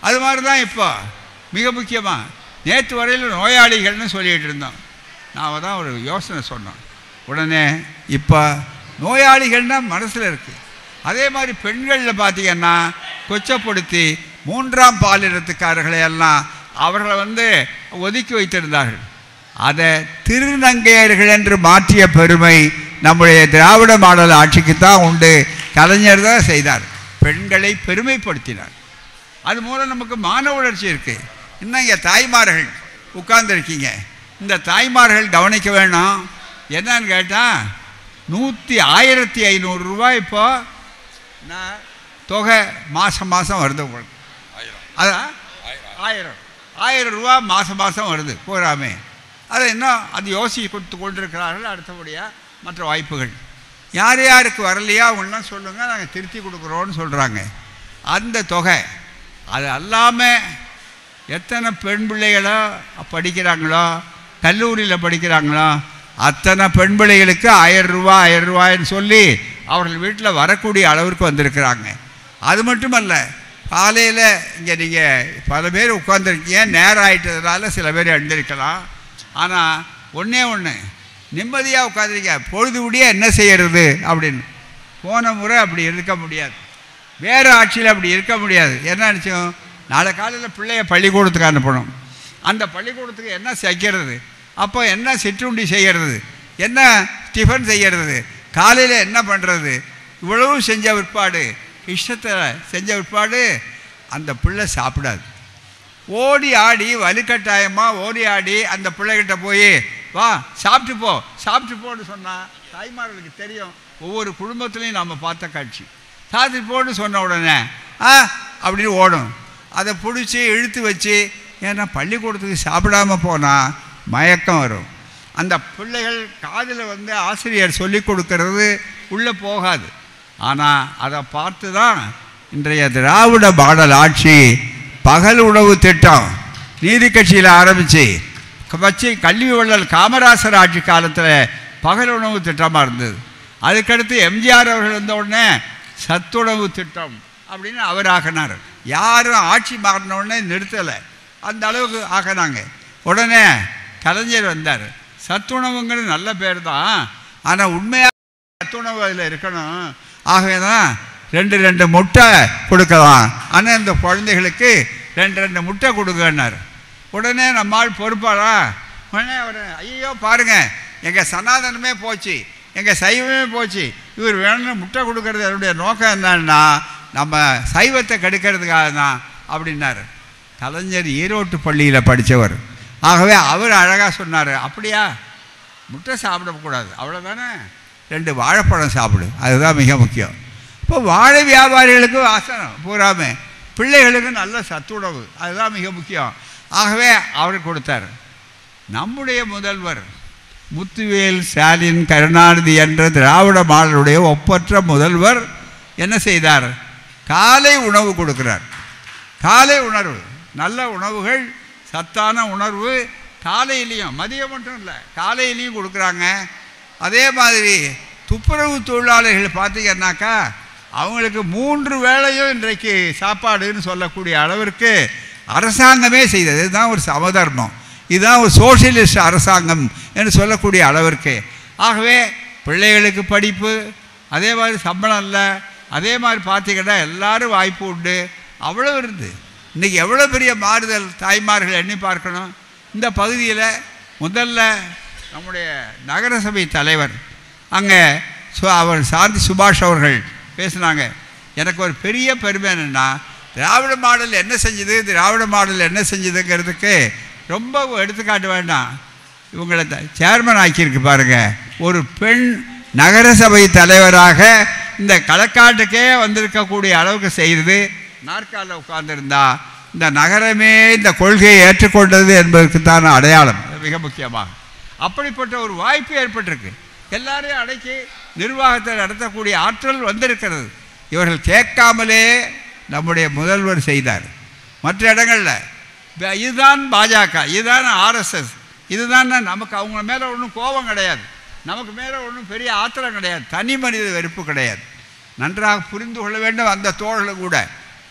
A: அது மாதிரி தான் இப்போ மிக முக்கியமாக நேற்று வரையில் நோயாளிகள்னு சொல்லிகிட்டு இருந்தோம். நாம் தான் ஒரு யோசனை சொன்னோம். உடனே இப்போ நோயாளிகள்னால் மனசில் இருக்குது. அதே மாதிரி பெண்களில் பார்த்திங்கன்னா கொச்சப்படுத்தி 3ஆம் பாலினத்துக்காரர்களை எல்லாம் அவர்களை ஒதுக்கி வைத்திருந்தார்கள். அதை திருநங்கையர்கள் என்று மாற்றிய பெருமை நம்முடைய திராவிட மாடல் ஆட்சிக்கு தான் உண்டு. கலைஞர் தான் செய்தார், பெண்களை பெருமைப்படுத்தினார். அது மூலம் நமக்கு மான உணர்ச்சி இருக்குது. இன்னும் இங்கே தாய்மார்கள் உட்கார்ந்துருக்கீங்க, இந்த தாய்மார்கள் கவனிக்க வேணும். என்னன்னு கேட்டால் 1500 ரூபாய் இப்போ நான் தொகை மாதம் வருது உங்களுக்கு. அதான் 1000 ரூபா மாதம் வருது போகாமே. அதை இன்னும் அது யோசித்து கொடுத்து கொண்டிருக்கிறார்கள். அடுத்தபடியாக மற்ற வாய்ப்புகள் யார் யாருக்கு வரலையா அவங்களாம் சொல்லுங்கள், நாங்கள் திருத்தி கொடுக்குறோன்னு சொல்கிறாங்க. அந்த தொகை அது அல்லாமல் எத்தனை பெண் பிள்ளைகளோ படிக்கிறாங்களோ, கல்லூரியில் படிக்கிறாங்களோ, அத்தனை பெண் பிள்ளைகளுக்கு 1000 ரூபாய்ன்னு சொல்லி அவர்கள் வீட்டில் வரக்கூடிய அளவிற்கு வந்திருக்கிறாங்க. அது மட்டுமல்ல, காலையில் இங்கே நீங்கள் பல பேர் உட்காந்துருக்கீங்க, நேரம் ஆகிட்டதுனால சில பேர் எழுந்திருக்கலாம். ஆனால் ஒன்றே ஒன்று, நிம்மதியாக உட்காந்துருக்க பொழுது விடிய என்ன செய்கிறது அப்படின்னு. போன முறை அப்படி இருக்க முடியாது, வேறு ஆட்சியில் அப்படி இருக்க முடியாது. என்ன நினச்சோம், நாளை காலையில் பிள்ளைய பள்ளிக்கூடத்துக்கு அனுப்பணும், அந்த பள்ளிக்கூடத்துக்கு என்ன செய்கிறது, அப்போ என்ன சிற்றுண்டி செய்கிறது, என்ன டிஃபன் செய்கிறது, காலையில் என்ன பண்ணுறது, இவ்வளவு செஞ்ச பிற்பாடு, இஷ்டத்தை செஞ்ச பிற்பாடு அந்த பிள்ளை சாப்பிடாது. ஓடி ஆடி வலுக்கட்டாயமாக ஓடி ஆடி அந்த பிள்ளைகிட்ட போய் வா சாப்பிட்டு போன்னு சொன்னால் தாய்மார்களுக்கு தெரியும். ஒவ்வொரு குடும்பத்துலேயும் நம்ம பார்த்த காட்சி. சாப்பிட்டு போன்னு சொன்ன உடனே அப்படின்னு ஓடும். அதை பிடிச்சி இழுத்து வச்சு, ஏன்னா பள்ளிக்கூடத்துக்கு சாப்பிடாமல் போனால் மயக்கம் வரும். அந்த பிள்ளைகள் காதில் ஆசிரியர் சொல்லி கொடுக்கறது உள்ளே போகாது. ஆனால் அதை பார்த்து தான் இன்றைய திராவிட மாடல் ஆட்சி பகல் உணவு திட்டம் நீதி கட்சியில் ஆரம்பித்து வச்சு கல்வி வள்ளல் காமராசர் ஆட்சி காலத்தில் பகல் உணவு திட்டமாக இருந்தது. அதுக்கடுத்து எம்ஜிஆர் அவர்கள் வந்த உடனே சத்துணவு திட்டம் அப்படின்னு அவர் ஆக்கினார். யாரும் ஆட்சி மாறின உடனே நிறுத்தலை, அந்த அளவுக்கு ஆக்கினாங்க. உடனே கலைஞர் வந்தார். சத்துணவுங்கிறது நல்ல பேர் தான், ஆனால் உண்மையாக சத்துணவு அதில் இருக்கணும். ஆகவே தான் 2 முட்டை கொடுக்கலாம், ஆனால் இந்த குழந்தைகளுக்கு 2 முட்டை கொடுக்கன்னார். உடனே நம்மால் பொறுப்பாரா? உடனே அவர் ஐயோ பாருங்கள், எங்கள் சனாதனமே போச்சு, எங்கள் சைவமே போச்சு, இவர் வேணும்னு முட்டை கொடுக்கறது அவருடைய நோக்கம் என்னன்னா நம்ம சைவத்தை கெடுக்கிறதுக்காக தான் அப்படின்னார். கலைஞர் ஈரோட்டு பள்ளியில் படித்தவர். ஆகவே அவர் அழகாக சொன்னார், அப்படியா முட்டை சாப்பிடக்கூடாது, அவ்வளோதானே, 2 வாழைப்பழம் சாப்பிடு, அதுதான் மிக முக்கியம். இப்போ வாழை வியாபாரிகளுக்கு வாசனம் பூராமே, பிள்ளைகளுக்கு நல்ல சத்துணவு, அதுதான் மிக முக்கியம். ஆகவே அவர் கொடுத்தார். நம்முடைய முதல்வர் முத்துவேல் ஸ்டாலின் கருணாநிதி என்ற திராவிட மாடலுடைய ஒப்பற்ற முதல்வர் என்ன செய்தார், காலை உணவு கொடுக்கிறார். காலை உணர்வு, நல்ல உணவுகள், சத்தான உணர்வு காலையிலையும், மதியம் மட்டும் இல்லை காலையிலையும் கொடுக்குறாங்க. அதே மாதிரி துப்புரவு தொழிலாளர்கள் பார்த்திங்கன்னாக்கா அவங்களுக்கு 3 வேளையும் இன்றைக்கு சாப்பாடுன்னு சொல்லக்கூடிய அளவிற்கு அரசாங்கமே செய்தது. இதுதான் ஒரு சமதர்மம், இதுதான் ஒரு சோசியலிஸ்ட் அரசாங்கம் என்று சொல்லக்கூடிய அளவிற்கு. ஆகவே பிள்ளைகளுக்கு படிப்பு, அதே மாதிரி சம்பளம் இல்லை, அதே மாதிரி பார்த்திங்கன்னா எல்லோரும் வாய்ப்பு உண்டு, அவ்வளோ இருந்து இன்றைக்கி எவ்வளோ பெரிய மாறுதல் தாய்மார்கள் எண்ணி பார்க்கணும். இந்த பகுதியில் முதல்ல நம்முடைய நகரசபை தலைவர் அங்கே அவர் சாந்தி சுபாஷ் அவர்கள் பேசினாங்க. எனக்கு ஒரு பெரிய பெருமை என்னென்னா, திராவிட மாடல் என்ன செஞ்சுது, திராவிட மாடல் என்ன செஞ்சுதுங்கிறதுக்கு ரொம்ப எடுத்துக்காட்ட வேண்டாம், இவங்களை சேர்மன் ஆக்கியிருக்கு பாருங்கள். ஒரு பெண் நகரசபை தலைவராக இந்த களக்காட்டுக்கே வந்திருக்கக்கூடிய அளவுக்கு செய்து நாற்காலில் உட்கார்ந்துருந்தா இந்த நகரமே இந்த கொள்கையை ஏற்றுக்கொண்டது என்பதற்கு தான் அடையாளம். மிக முக்கியமாக அப்படிப்பட்ட ஒரு வாய்ப்பு ஏற்பட்டிருக்கு. எல்லாரையும் அடக்கி நிர்வாகத்தை நடத்தக்கூடிய ஆற்றல் வந்திருக்கிறது. இவர்கள் கேட்காமலே நம்முடைய முதல்வர் செய்தார். மற்ற இடங்களில் இதுதான் பாஜக, இதுதான் ஆர்எஸ்எஸ், இதுதான் நமக்கு அவங்க மேலே ஒன்றும் கோபம் கிடையாது, நமக்கு மேலே ஒன்றும் பெரிய ஆத்திரம் கிடையாது, தனி மனித வெறுப்பு கிடையாது. நன்றாக புரிந்து கொள்ள வேண்டும். அந்த தோழர்கள் கூட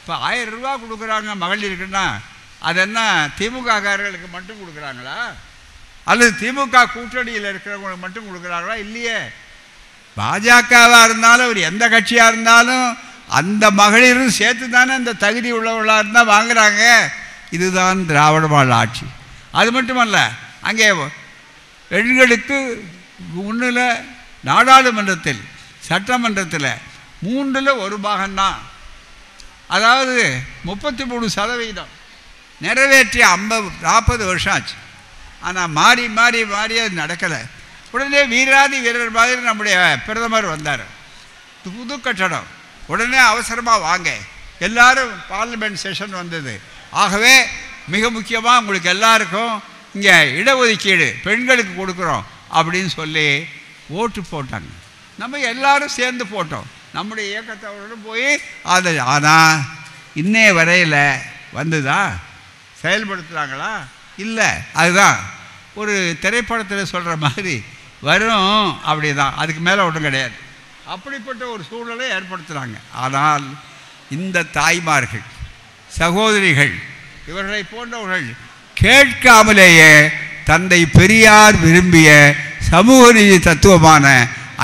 A: இப்போ 1000 ரூபா கொடுக்குறாங்க மகளிருக்குன்னா அது என்ன திமுககாரர்களுக்கு மட்டும் கொடுக்குறாங்களா, அல்லது திமுக கூட்டணியில் இருக்கிறவங்களுக்கு மட்டும் கொடுக்குறாங்களா? இல்லையே. பாஜகவாக இருந்தாலும் ஒரு எந்த கட்சியாக இருந்தாலும் அந்த மகளிரும் சேர்த்து தானே இந்த தகுதி உள்ளவர்களாக இருந்தால் வாங்குகிறாங்க. இதுதான் திராவிட மாடல் ஆட்சி. அது மட்டுமல்ல, அங்கே பெண்களுக்கு 1 நாடாளுமன்றத்தில் சட்டமன்றத்தில் 3 1 பாகம்தான், அதாவது 33% நிறைவேற்றி 40 வருஷம் ஆச்சு. ஆனால் மாறி மாறி மாறி அது நடக்கலை. உடனே வீராதி வீரர் மாதிரி நம்முடைய பிரதமர் வந்தார். புது கட்டடம், உடனே அவசரமாக வாங்க, எல்லாரும் பார்லிமெண்ட் செஷன் வந்தது. ஆகவே மிக முக்கியமாக உங்களுக்கு எல்லாருக்கும் இங்கே இடஒதுக்கீடு பெண்களுக்கு கொடுக்குறோம் அப்படின்னு சொல்லி ஓட்டு போட்டாங்க. நம்ம எல்லாரும் சேர்ந்து போட்டோம், நம்முடைய இயக்கத்தோடு போய் அது. ஆனால் இன்னைய வரையில் வந்துதா, செயல்படுத்துகிறாங்களா? இல்லை. அதுதான் ஒரு திரைப்படத்தில் சொல்கிற மாதிரி வரும், அப்படி தான், அதுக்கு மேலே ஒன்றும் கிடையாது. அப்படிப்பட்ட ஒரு சூழலை ஏற்படுத்துகிறாங்க. ஆனால் இந்த தாய்மார்கள் சகோதரிகள் இவர்களை போன்றவர்கள் கேட்காமலேயே தந்தை பெரியார் விரும்பிய சமூக நீதி தத்துவமான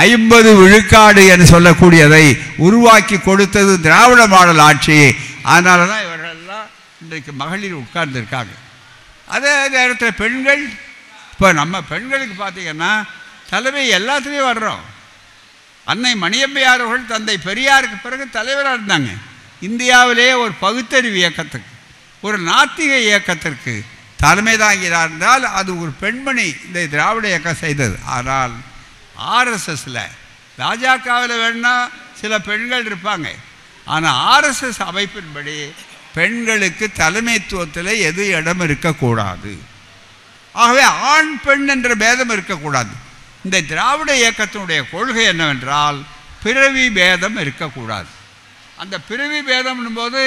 A: 50 விழுக்காடு என்று சொல்லக்கூடியதை உருவாக்கி கொடுத்தது திராவிட மாடல் ஆட்சி. அதனால தான் இவர்களெல்லாம் இன்றைக்கு மகளிர் உட்கார்ந்துருக்காங்க. அதே நேரத்தில் பெண்கள், இப்போ நம்ம பெண்களுக்கு பார்த்திங்கன்னா தலைமை எல்லாத்துலேயும் வர்றோம். அன்னை மணியம்மையார் அவர்கள் தந்தை பெரியாருக்கு பிறகு தலைவராக இருந்தாங்க. இந்தியாவிலே ஒரு பகுத்தறிவு இயக்கத்துக்கு, ஒரு நாத்திக இயக்கத்திற்கு தலைமை தாங்கிறார் என்றால் அது ஒரு பெண்மணி இந்த திராவிட இயக்கம் செய்தது. ஆனால் ஆர்எஸ்எஸில் பாஜகவில் வேணா சில பெண்கள் இருப்பாங்க. ஆனால் ஆர்எஸ்எஸ் அமைப்பின்படி பெண்களுக்கு தலைமைத்துவத்தில் எது இடம் இருக்கக்கூடாது. ஆகவே ஆண் பெண் என்ற பேதம் இருக்கக்கூடாது. இந்த திராவிட இயக்கத்தினுடைய கொள்கை என்னவென்றால் பிறவி பேதம் இருக்கக்கூடாது. அந்த பிறவி பேதம் என்பது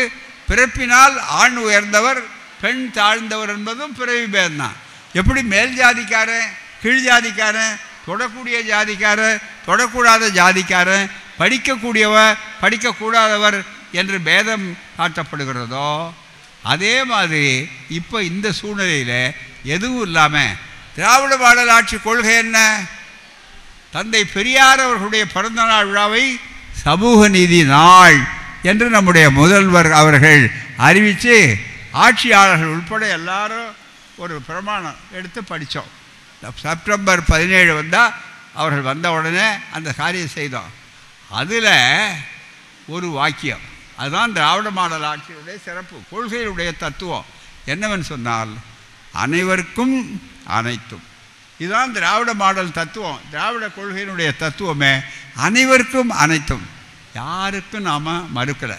A: பிறப்பினால் ஆண் உயர்ந்தவர் பெண் தாழ்ந்தவர் என்பதும் பிறவி பேதம்தான். எப்படி மேல் ஜாதிக்காரன் கீழ் ஜாதிக்காரன், தொடக்கூடிய ஜாதிக்காரன் தொடக்கூடாத ஜாதிக்காரன், படிக்கக்கூடியவர் படிக்கக்கூடாதவர் என்று பேதம் காட்டப்படுகிறதோ அதே மாதிரி இப்போ இந்த சூழ்நிலையில் எதுவும் இல்லாமல் திராவிட மாடல் ஆட்சி கொள்கை என்ன? தந்தை பெரியார் அவர்களுடைய பிறந்தநாள் விழாவை சமூக நீதி நாள் என்று நம்முடைய முதல்வர் அவர்கள் அறிவித்து ஆட்சியாளர்கள் உட்பட எல்லாரும் ஒரு பிரமாணம் எடுத்து படித்தோம். செப்டம்பர் 17 வந்தால் அவர்கள் வந்த உடனே அந்த காரியம் செய்தோம். அதில் ஒரு வாக்கியம், அதுதான் திராவிட மாடல் ஆட்சியுடைய சிறப்பு கொள்கையுடைய தத்துவம் என்னவென்று சொன்னால் அனைவருக்கும் அனைத்தும். இதுதான் திராவிட மாடல் தத்துவம். திராவிட கொள்கையினுடைய தத்துவமே அனைவருக்கும் அனைத்தும். யாருக்கும் நாம் மறுக்கலை.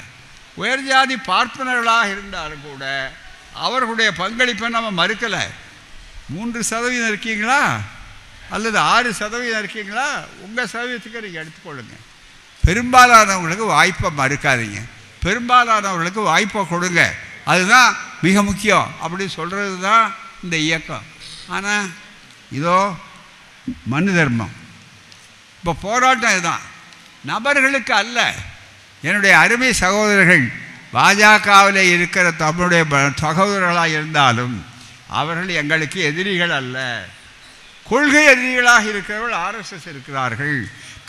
A: உயர்ஜாதி பார்ப்பனர்களாக இருந்தாலும் கூட அவர்களுடைய பங்களிப்பை நம்ம மறுக்கலை. 3% இருக்கீங்களா அல்லது 6% இருக்கீங்களா, உங்கள் சதவீதத்துக்கு நீங்கள் எடுத்துக்கொள்ளுங்க. பெரும்பாலானவங்களுக்கு வாய்ப்பை மறுக்காதீங்க, பெரும்பாலானவர்களுக்கு வாய்ப்பை கொடுங்க. அதுதான் மிக முக்கியம் அப்படின்னு சொல்கிறது தான் இந்த இயக்கம். ஆனால் இதோ மனு தர்மம். இப்போ போராட்டம் இதுதான், நபர்களுக்கு அல்ல. என்னுடைய அருமை சகோதரர்கள் பாஜகவில் இருக்கிற தமிழுடைய சகோதரர்களாக இருந்தாலும் அவர்கள் எங்களுக்கு எதிரிகள் அல்ல. கொள்கை எதிரிகளாக இருக்கிறவர்கள் ஆர்எஸ்எஸ் இருக்கிறார்கள்.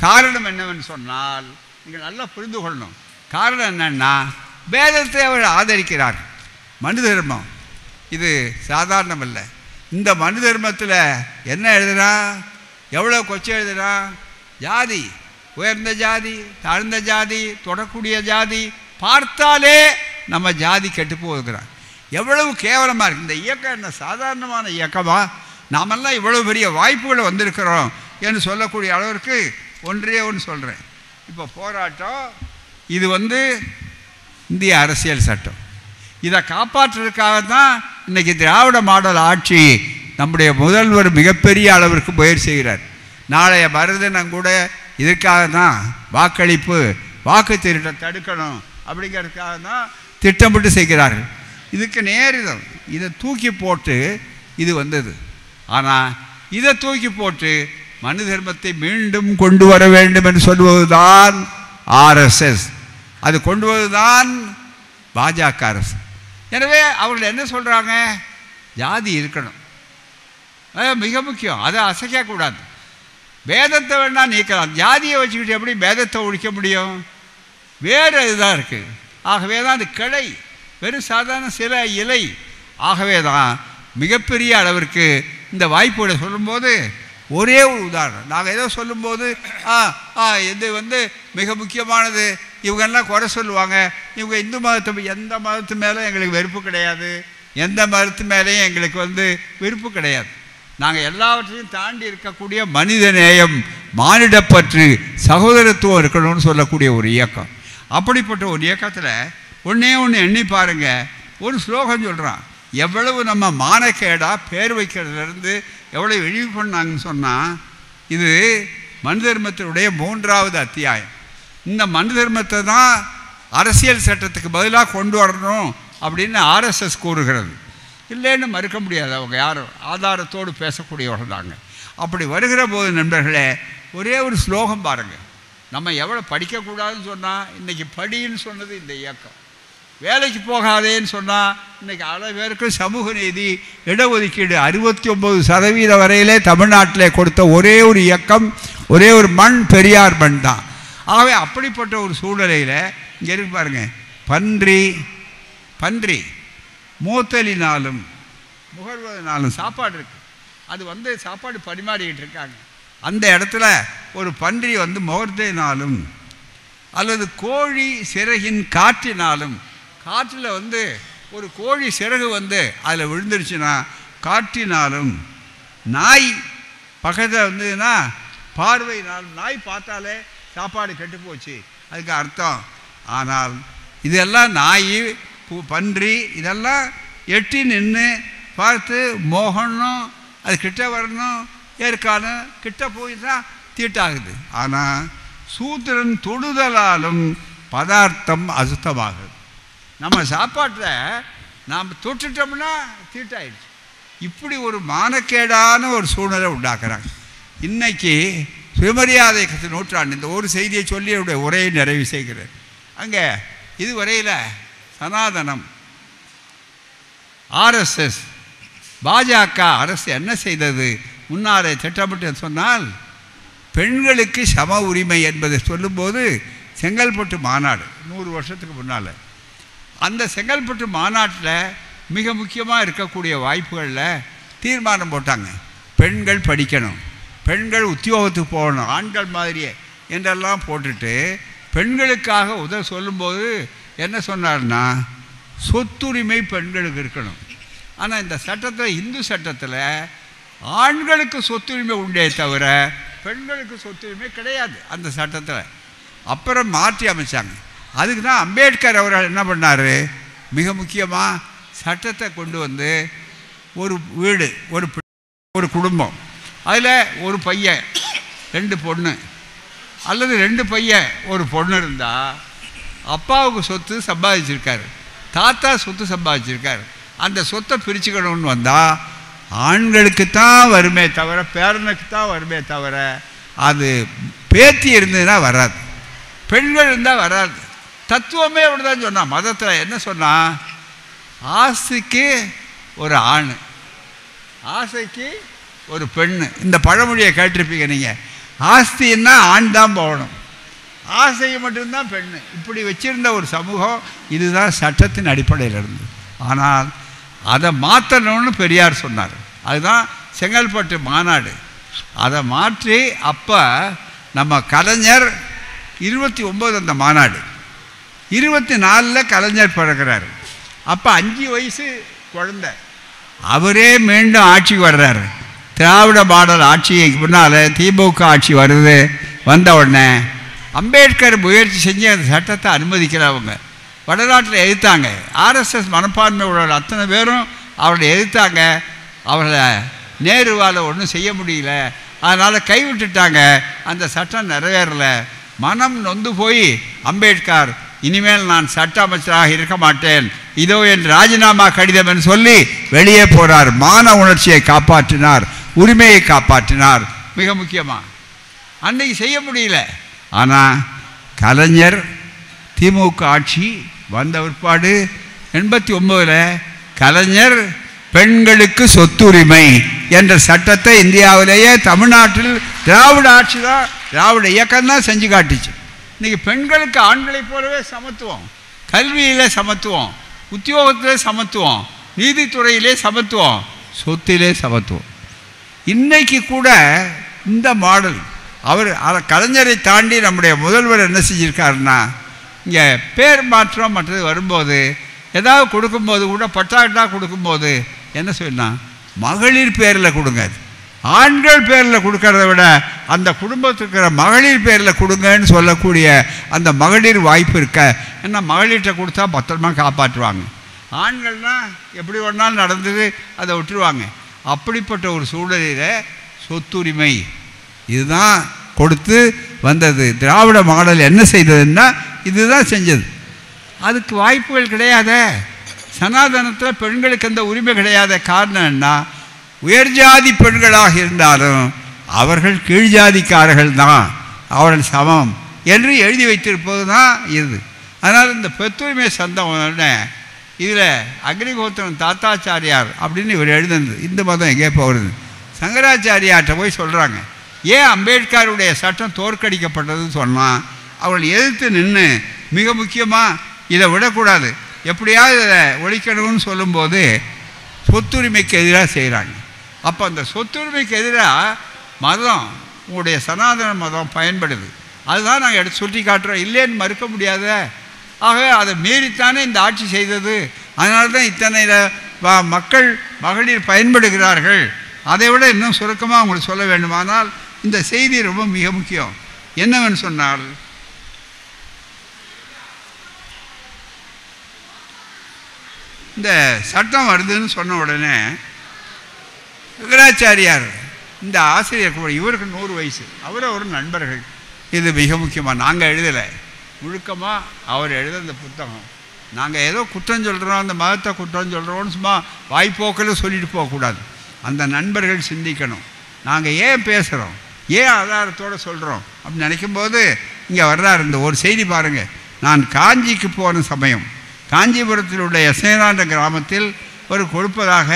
A: காரணம் என்னவென்று சொன்னால் நீங்கள் நல்லா புரிந்து கொள்ளணும். காரணம் என்னன்னா வேதத்தை அவர்கள் ஆதரிக்கிறார்கள். மனு தர்மம் இது சாதாரணமல்ல. இந்த மனு தர்மத்தில் என்ன எழுதுனா, எவ்வளோ கொச்சை எழுதுனா, ஜாதி, உயர்ந்த ஜாதி, தாழ்ந்த ஜாதி, தொடக்கூடிய ஜாதி, பார்த்தாலே நம்ம ஜாதி கெட்டு போகிறான். எவ்வளவு கேவலமாக இருக்குது இந்த இயக்கம். என்ன சாதாரணமான இயக்கமா? நாமெல்லாம் இவ்வளோ பெரிய வாய்ப்புகளை வந்திருக்கிறோம் என்று சொல்லக்கூடிய அளவிற்கு ஒன்றே ஒன்று சொல்கிறேன். இப்போ போராட்டம் இது இந்திய அரசியல் சட்டம். இதை காப்பாற்றுறதுக்காக தான் இன்றைக்கி திராவிட மாடல் ஆட்சி நம்முடைய முதல்வர் மிகப்பெரிய அளவிற்கு முயற்சி செய்கிறார். நாளைய மறுதினம் கூட இதற்காக தான் வாக்களிப்பு வாக்கு திருட்டை தடுக்கணும் அப்படிங்கிறதுக்காக தான் திட்டமிட்டு செய்கிறார்கள். இதுக்கு நேரிடம் இதை தூக்கி போட்டு இது வந்தது. ஆனால் இதை தூக்கி போட்டு மனு தர்மத்தை மீண்டும் கொண்டு வர வேண்டும் என்று சொல்வது தான் ஆர்எஸ்எஸ், அது கொண்டு வருவதுதான் பாஜக அரசு. எனவே அவர்கள் என்ன சொல்கிறாங்க, ஜாதி இருக்கணும், மிக முக்கியம், அதை அசைக்கக்கூடாது. வேதத்தை வேணால் நீக்கலாம், ஜாதியை வச்சுக்கிட்டு எப்படி வேதத்தை ஒழிக்க முடியும்? வேறு இதுதான் இருக்குது. ஆகவே தான் அது கிளை, வெறும் சாதாரண சில இலை. ஆகவே தான் மிகப்பெரிய அளவிற்கு இந்த வாய்ப்புகளை சொல்லும்போது ஒரே ஒரு உதாரணம், நாங்கள் ஏதோ சொல்லும்போது இது மிக முக்கியமானது, இவங்கெல்லாம் குறை சொல்லுவாங்க, இவங்க இந்து மதத்தை, எந்த மதத்து மேலே எங்களுக்கு வெறுப்பு கிடையாது, எந்த மதத்து மேலேயும் எங்களுக்கு வெறுப்பு கிடையாது. நாங்கள் எல்லாவற்றையும் தாண்டி இருக்கக்கூடிய மனித நேயம், மானிடப்பற்று, சகோதரத்துவம் இருக்கணும்னு சொல்லக்கூடிய ஒரு இயக்கம். அப்படிப்பட்ட ஒரு இயக்கத்தில் ஒன்றே ஒன்று எண்ணி பாருங்கள். ஒரு ஸ்லோகம் சொல்கிறான், எவ்வளவு நம்ம மானக்கேடாக பேர் வைக்கிறதுலேருந்து எவ்வளோ இழிவு பண்ணாங்கன்னு சொன்னால், இது மனு தர்மத்தினுடைய 3வது அத்தியாயம். இந்த மனு தர்மத்தை தான் அரசியல் சட்டத்துக்கு பதிலாக கொண்டு வரணும் அப்படின்னு ஆர்எஸ்எஸ் கூறுகிறது. இல்லைன்னு மறுக்க முடியாது. அவங்க யாரும் ஆதாரத்தோடு பேசக்கூடியவர்கள் தாங்க. அப்படி வருகிற போது நண்பர்களே, ஒரே ஒரு ஸ்லோகம் பாருங்கள். நம்ம எவ்வளோ படிக்கக்கூடாதுன்னு சொன்னால், இன்றைக்கி படின்னு சொன்னது இந்த இயக்கம். வேலைக்கு போகாதேன்னு சொன்னால் இன்றைக்கி அவ்வளோ பேருக்கு சமூக நீதி இடஒதுக்கீடு 69% வரையிலே தமிழ்நாட்டிலே கொடுத்த ஒரே ஒரு இயக்கம், ஒரே ஒரு மண் பெரியார் மண் தான். ஆகவே அப்படிப்பட்ட ஒரு சூழ்நிலையில் இங்கே இருக்கு பாருங்க, பன்றி மூத்தலினாலும் முகர்வதனாலும் சாப்பாடு இருக்குது. அது சாப்பாடு பரிமாறிக்கிட்டு இருக்காங்க. அந்த இடத்துல ஒரு பன்றி முகர்த்தினாலும் அல்லது கோழி சிறகின் காற்றினாலும், காற்றில் ஒரு கோழி சிறகு அதில் விழுந்துருச்சுன்னா காற்றினாலும், நாய் பக்கத்தில் வந்ததுன்னா பார்வையினாலும், நாய் பார்த்தாலே சாப்பாடு கெட்டு போச்சு அதுக்கு அர்த்தம். ஆனால் இதெல்லாம் நாய் பன்றி இதெல்லாம் எட்டி நின்று பார்த்து மோகணும், அது கிட்ட வரணும், ஏற்காணும், கிட்ட போய் தான் தீட்டாகுது. ஆனால் சூத்திரன் தொடுதலாலும் பதார்த்தம் அசுத்தமாகுது. நம்ம சாப்பாட்டில் நாம் தொட்டுட்டோம்னா தீட்டாயிடுச்சு. இப்படி ஒரு மானக்கேடான ஒரு சூழ்நிலை உண்டாக்குறாங்க. இன்றைக்கி சுயமரியாதை நூற்றாண்டு இந்த ஒரு செய்தியை சொல்லி என்னுடைய உரையை நிறைவு செய்கிறேன். அங்கே இதுவரையில் சனாதனம், ஆர்எஸ்எஸ், பாஜக அரசு என்ன செய்தது முன்னாலே திட்டமிட்டு சொன்னால், பெண்களுக்கு சம உரிமை என்பதை சொல்லும்போது செங்கல்பட்டு மாநாடு 100 வருஷத்துக்கு முன்னால், அந்த செங்கல்பட்டு மாநாட்டில் மிக முக்கியமாக இருக்கக்கூடிய வாய்ப்புகளில் தீர்மானம் போட்டாங்க. பெண்கள் படிக்கணும், பெண்கள் உத்தியோகத்துக்கு போகணும் ஆண்கள் மாதிரியே என்றெல்லாம் போட்டுட்டு பெண்களுக்காக சொல்லும்போது என்ன சொன்னார்னா, சொத்துரிமை பெண்களுக்கு இருக்கணும். ஆனால் இந்த சட்டத்தில், இந்து சட்டத்தில் ஆண்களுக்கு சொத்துரிமை உண்டே தவிர பெண்களுக்கு சொத்துரிமை கிடையாது அந்த சட்டத்தில். அப்புறம் மாற்றி அமைச்சாங்க. அதுக்கு தான் அம்பேத்கர் அவர்கள் என்ன பண்ணார், மிக முக்கியமாக சட்டத்தை கொண்டு ஒரு வீடு, ஒரு குடும்பம், அதில் ஒரு பையன் 2 பொண்ணு அல்லது 2 பையன் ஒரு பொண்ணு இருந்தால் அப்பாவுக்கு சொத்து சம்பாதிச்சிருக்காரு, தாத்தா சொத்து சம்பாதிச்சிருக்காரு, அந்த சொத்தை பிரிச்சுக்கணும்னு வந்தால் ஆண்களுக்கு தான் வருமே தவிர பேரனுக்கு தான் வருமே தவிர அது பேத்தி இருந்ததுன்னா வராது, பெண்கள் இருந்தால் வராது. தத்துவமே அப்படி தான் சொன்னான். மதத்தில் என்ன சொன்னால், ஆசைக்கு ஒரு ஆண், ஆசைக்கு ஒரு பெண்ணு. இந்த பழமொழியை கேட்டிருப்பீங்க நீங்கள். ஆஸ்தின்னா ஆண் தான் போகணும், ஆசையை மட்டும்தான் பெண்ணு. இப்படி வச்சிருந்த ஒரு சமூகம் இதுதான் சட்டத்தின் அடிப்படையில் இருந்தது. ஆனால் அதை மாற்றணும்னு பெரியார் சொன்னார். அதுதான் செங்கல்பட்டு மாநாடு. அதை மாற்றி அப்போ நம்ம கலைஞர் 29 அந்த மாநாடு, 24 கலைஞர் பிறக்கிறார். அப்போ 5 வயசு குழந்தை. அவரே மீண்டும் ஆட்சிக்கு வர்றாரு. திராவிட மாடல் ஆட்சிக்கு முன்னால் திமுக ஆட்சி வருது. வந்த உடனே அம்பேத்கர் முயற்சி செஞ்சு அந்த சட்டத்தை அனுமதிக்கிறவங்க வடநாட்டில் எதிர்த்தாங்க. ஆர்எஸ்எஸ் மனப்பான்மை உள்ள அத்தனை பேரும் அவரை எதிர்த்தாங்க. அவரை நேருவால் ஒன்றும் செய்ய முடியல, அதனால் கைவிட்டுட்டாங்க. அந்த சட்டம் நிறைவேறலை. மனம் நொந்து போய் அம்பேத்கர், இனிமேல் நான் சட்ட அமைச்சராக இருக்க மாட்டேன், இதோ என் ராஜினாமா கடிதம் என்று சொல்லி வெளியே போகிறார். மான உணர்ச்சியை காப்பாற்றினார், உரிமையை காப்பாற்றினார். மிக முக்கியமாக அன்றைக்கு செய்ய முடியல. ஆனால் கலைஞர் திமுக ஆட்சி வந்த பிற்பாடு 89 கலைஞர் பெண்களுக்கு சொத்துரிமை என்ற சட்டத்தை இந்தியாவிலேயே தமிழ்நாட்டில் திராவிட ஆட்சி தான், திராவிட இயக்கம் தான் செஞ்சு காட்டுச்சு. இன்றைக்கி பெண்களுக்கு ஆண்களைப் போலவே சமத்துவம், கல்வியில் சமத்துவம், உத்தியோகத்தில் சமத்துவம், நீதித்துறையிலே சமத்துவம், சொத்திலே சமத்துவம். இன்றைக்கி கூட இந்த மாடல் அவர் கலைஞரை தாண்டி நம்முடைய முதல்வர் என்ன செஞ்சுருக்காருன்னா, இங்கே பேர் மாற்றம் மற்றது வரும்போது ஏதாவது கொடுக்கும்போது கூட பட்டாட்டா கொடுக்கும்போது என்ன சொல்லலாம், மகளிர் பேரில் கொடுங்க. ஆண்கள் பேரில் கொடுக்கறத விட அந்த குடும்பத்துக்கு இருக்கிற மகளிர் பேரில் கொடுங்கன்னு சொல்லக்கூடிய அந்த மகளிர் வாய்ப்பு இருக்க. ஏன்னா மகளிர்கிட்ட கொடுத்தா பத்திரமா காப்பாற்றுவாங்க. ஆண்கள்னால் எப்படி ஒன்றாலும் நடந்தது அதை விட்டுருவாங்க. அப்படிப்பட்ட ஒரு சூழ்நிலையில் சொத்துரிமை இதுதான் கொடுத்து வந்தது. திராவிட மாடல் என்ன செய்ததுன்னா இதுதான் செஞ்சது. அதுக்கு வாய்ப்புகள் கிடையாத. சனாதனத்தில் பெண்களுக்கு அந்த உரிமை கிடையாத. காரணம் என்ன, உயர்ஜாதி பெண்களாக இருந்தாலும் அவர்கள் கீழ்ஜாதிக்காரர்கள் தான், அவர்கள் சமம் என்று எழுதி வைத்திருப்பது தான் இது. அதனால் இந்த பெத்துரிமை சந்தம் உடனே இதில் அக்னிஹோத்திரன் தாத்தாச்சாரியார் அப்படின்னு இவர் எழுதுனது இந்த மதம் எங்கே போகிறது. சங்கராச்சாரியார்கிட்ட போய் சொல்கிறாங்க, ஏன் அம்பேத்கருடைய சட்டம் தோற்கடிக்கப்பட்டதுன்னு சொன்னால் அவர்கள் எதிர்த்து நின்று மிக முக்கியமாக இதை விடக்கூடாது, எப்படியாவது இதை ஒழிக்கணும்னு சொல்லும்போது சொத்துரிமைக்கு எதிராக செய்கிறாங்க. அப்போ அந்த சொத்துரிமைக்கு எதிராக மதம் உங்களுடைய சனாதன மதம் பயன்படுது. அதுதான் நாங்கள் எடுத்து சுட்டி காட்டுறோம், இல்லைன்னு மறுக்க முடியாத. ஆகவே அதை மீறித்தானே இந்த ஆட்சி செய்தது. அதனால தான் இத்தனை மக்கள் மகளிர் பயன்படுகிறார்கள். அதை விட இன்னும் சுருக்கமாக உங்களுக்கு சொல்ல வேண்டுமானால் இந்த செய்தி ரொம்ப மிக முக்கியம். என்னவென்று சொன்னால், இந்த சட்டம் வருதுன்னு சொன்ன உடனே சங்கராச்சாரியார் இந்த ஆசிரியர் கூட, இவருக்கு 100 வயசு, அவரை ஒரு நண்பர்கள், இது மிக முக்கியமாக நாங்கள் எழுதலை, முழுக்கமாக அவர் எழுத இந்த புத்தகம். நாங்கள் ஏதோ குற்றம் சொல்கிறோம், அந்த மதத்தை குற்றம் சொல்கிறோன்னு சும்மா வாய்ப்போக்கில் சொல்லிட்டு போகக்கூடாது. அந்த நண்பர்கள் சிந்திக்கணும், நாங்கள் ஏன் பேசுகிறோம், ஏன் ஆதாரத்தோடு சொல்கிறோம் அப்படின்னு நினைக்கும்போது இங்கே வர்றார். இந்த ஒரு செய்தி பாருங்கள். நான் காஞ்சிக்கு போன சமயம் காஞ்சிபுரத்தில் உள்ள எசேனாண்ட கிராமத்தில் ஒரு கொடுப்பதாக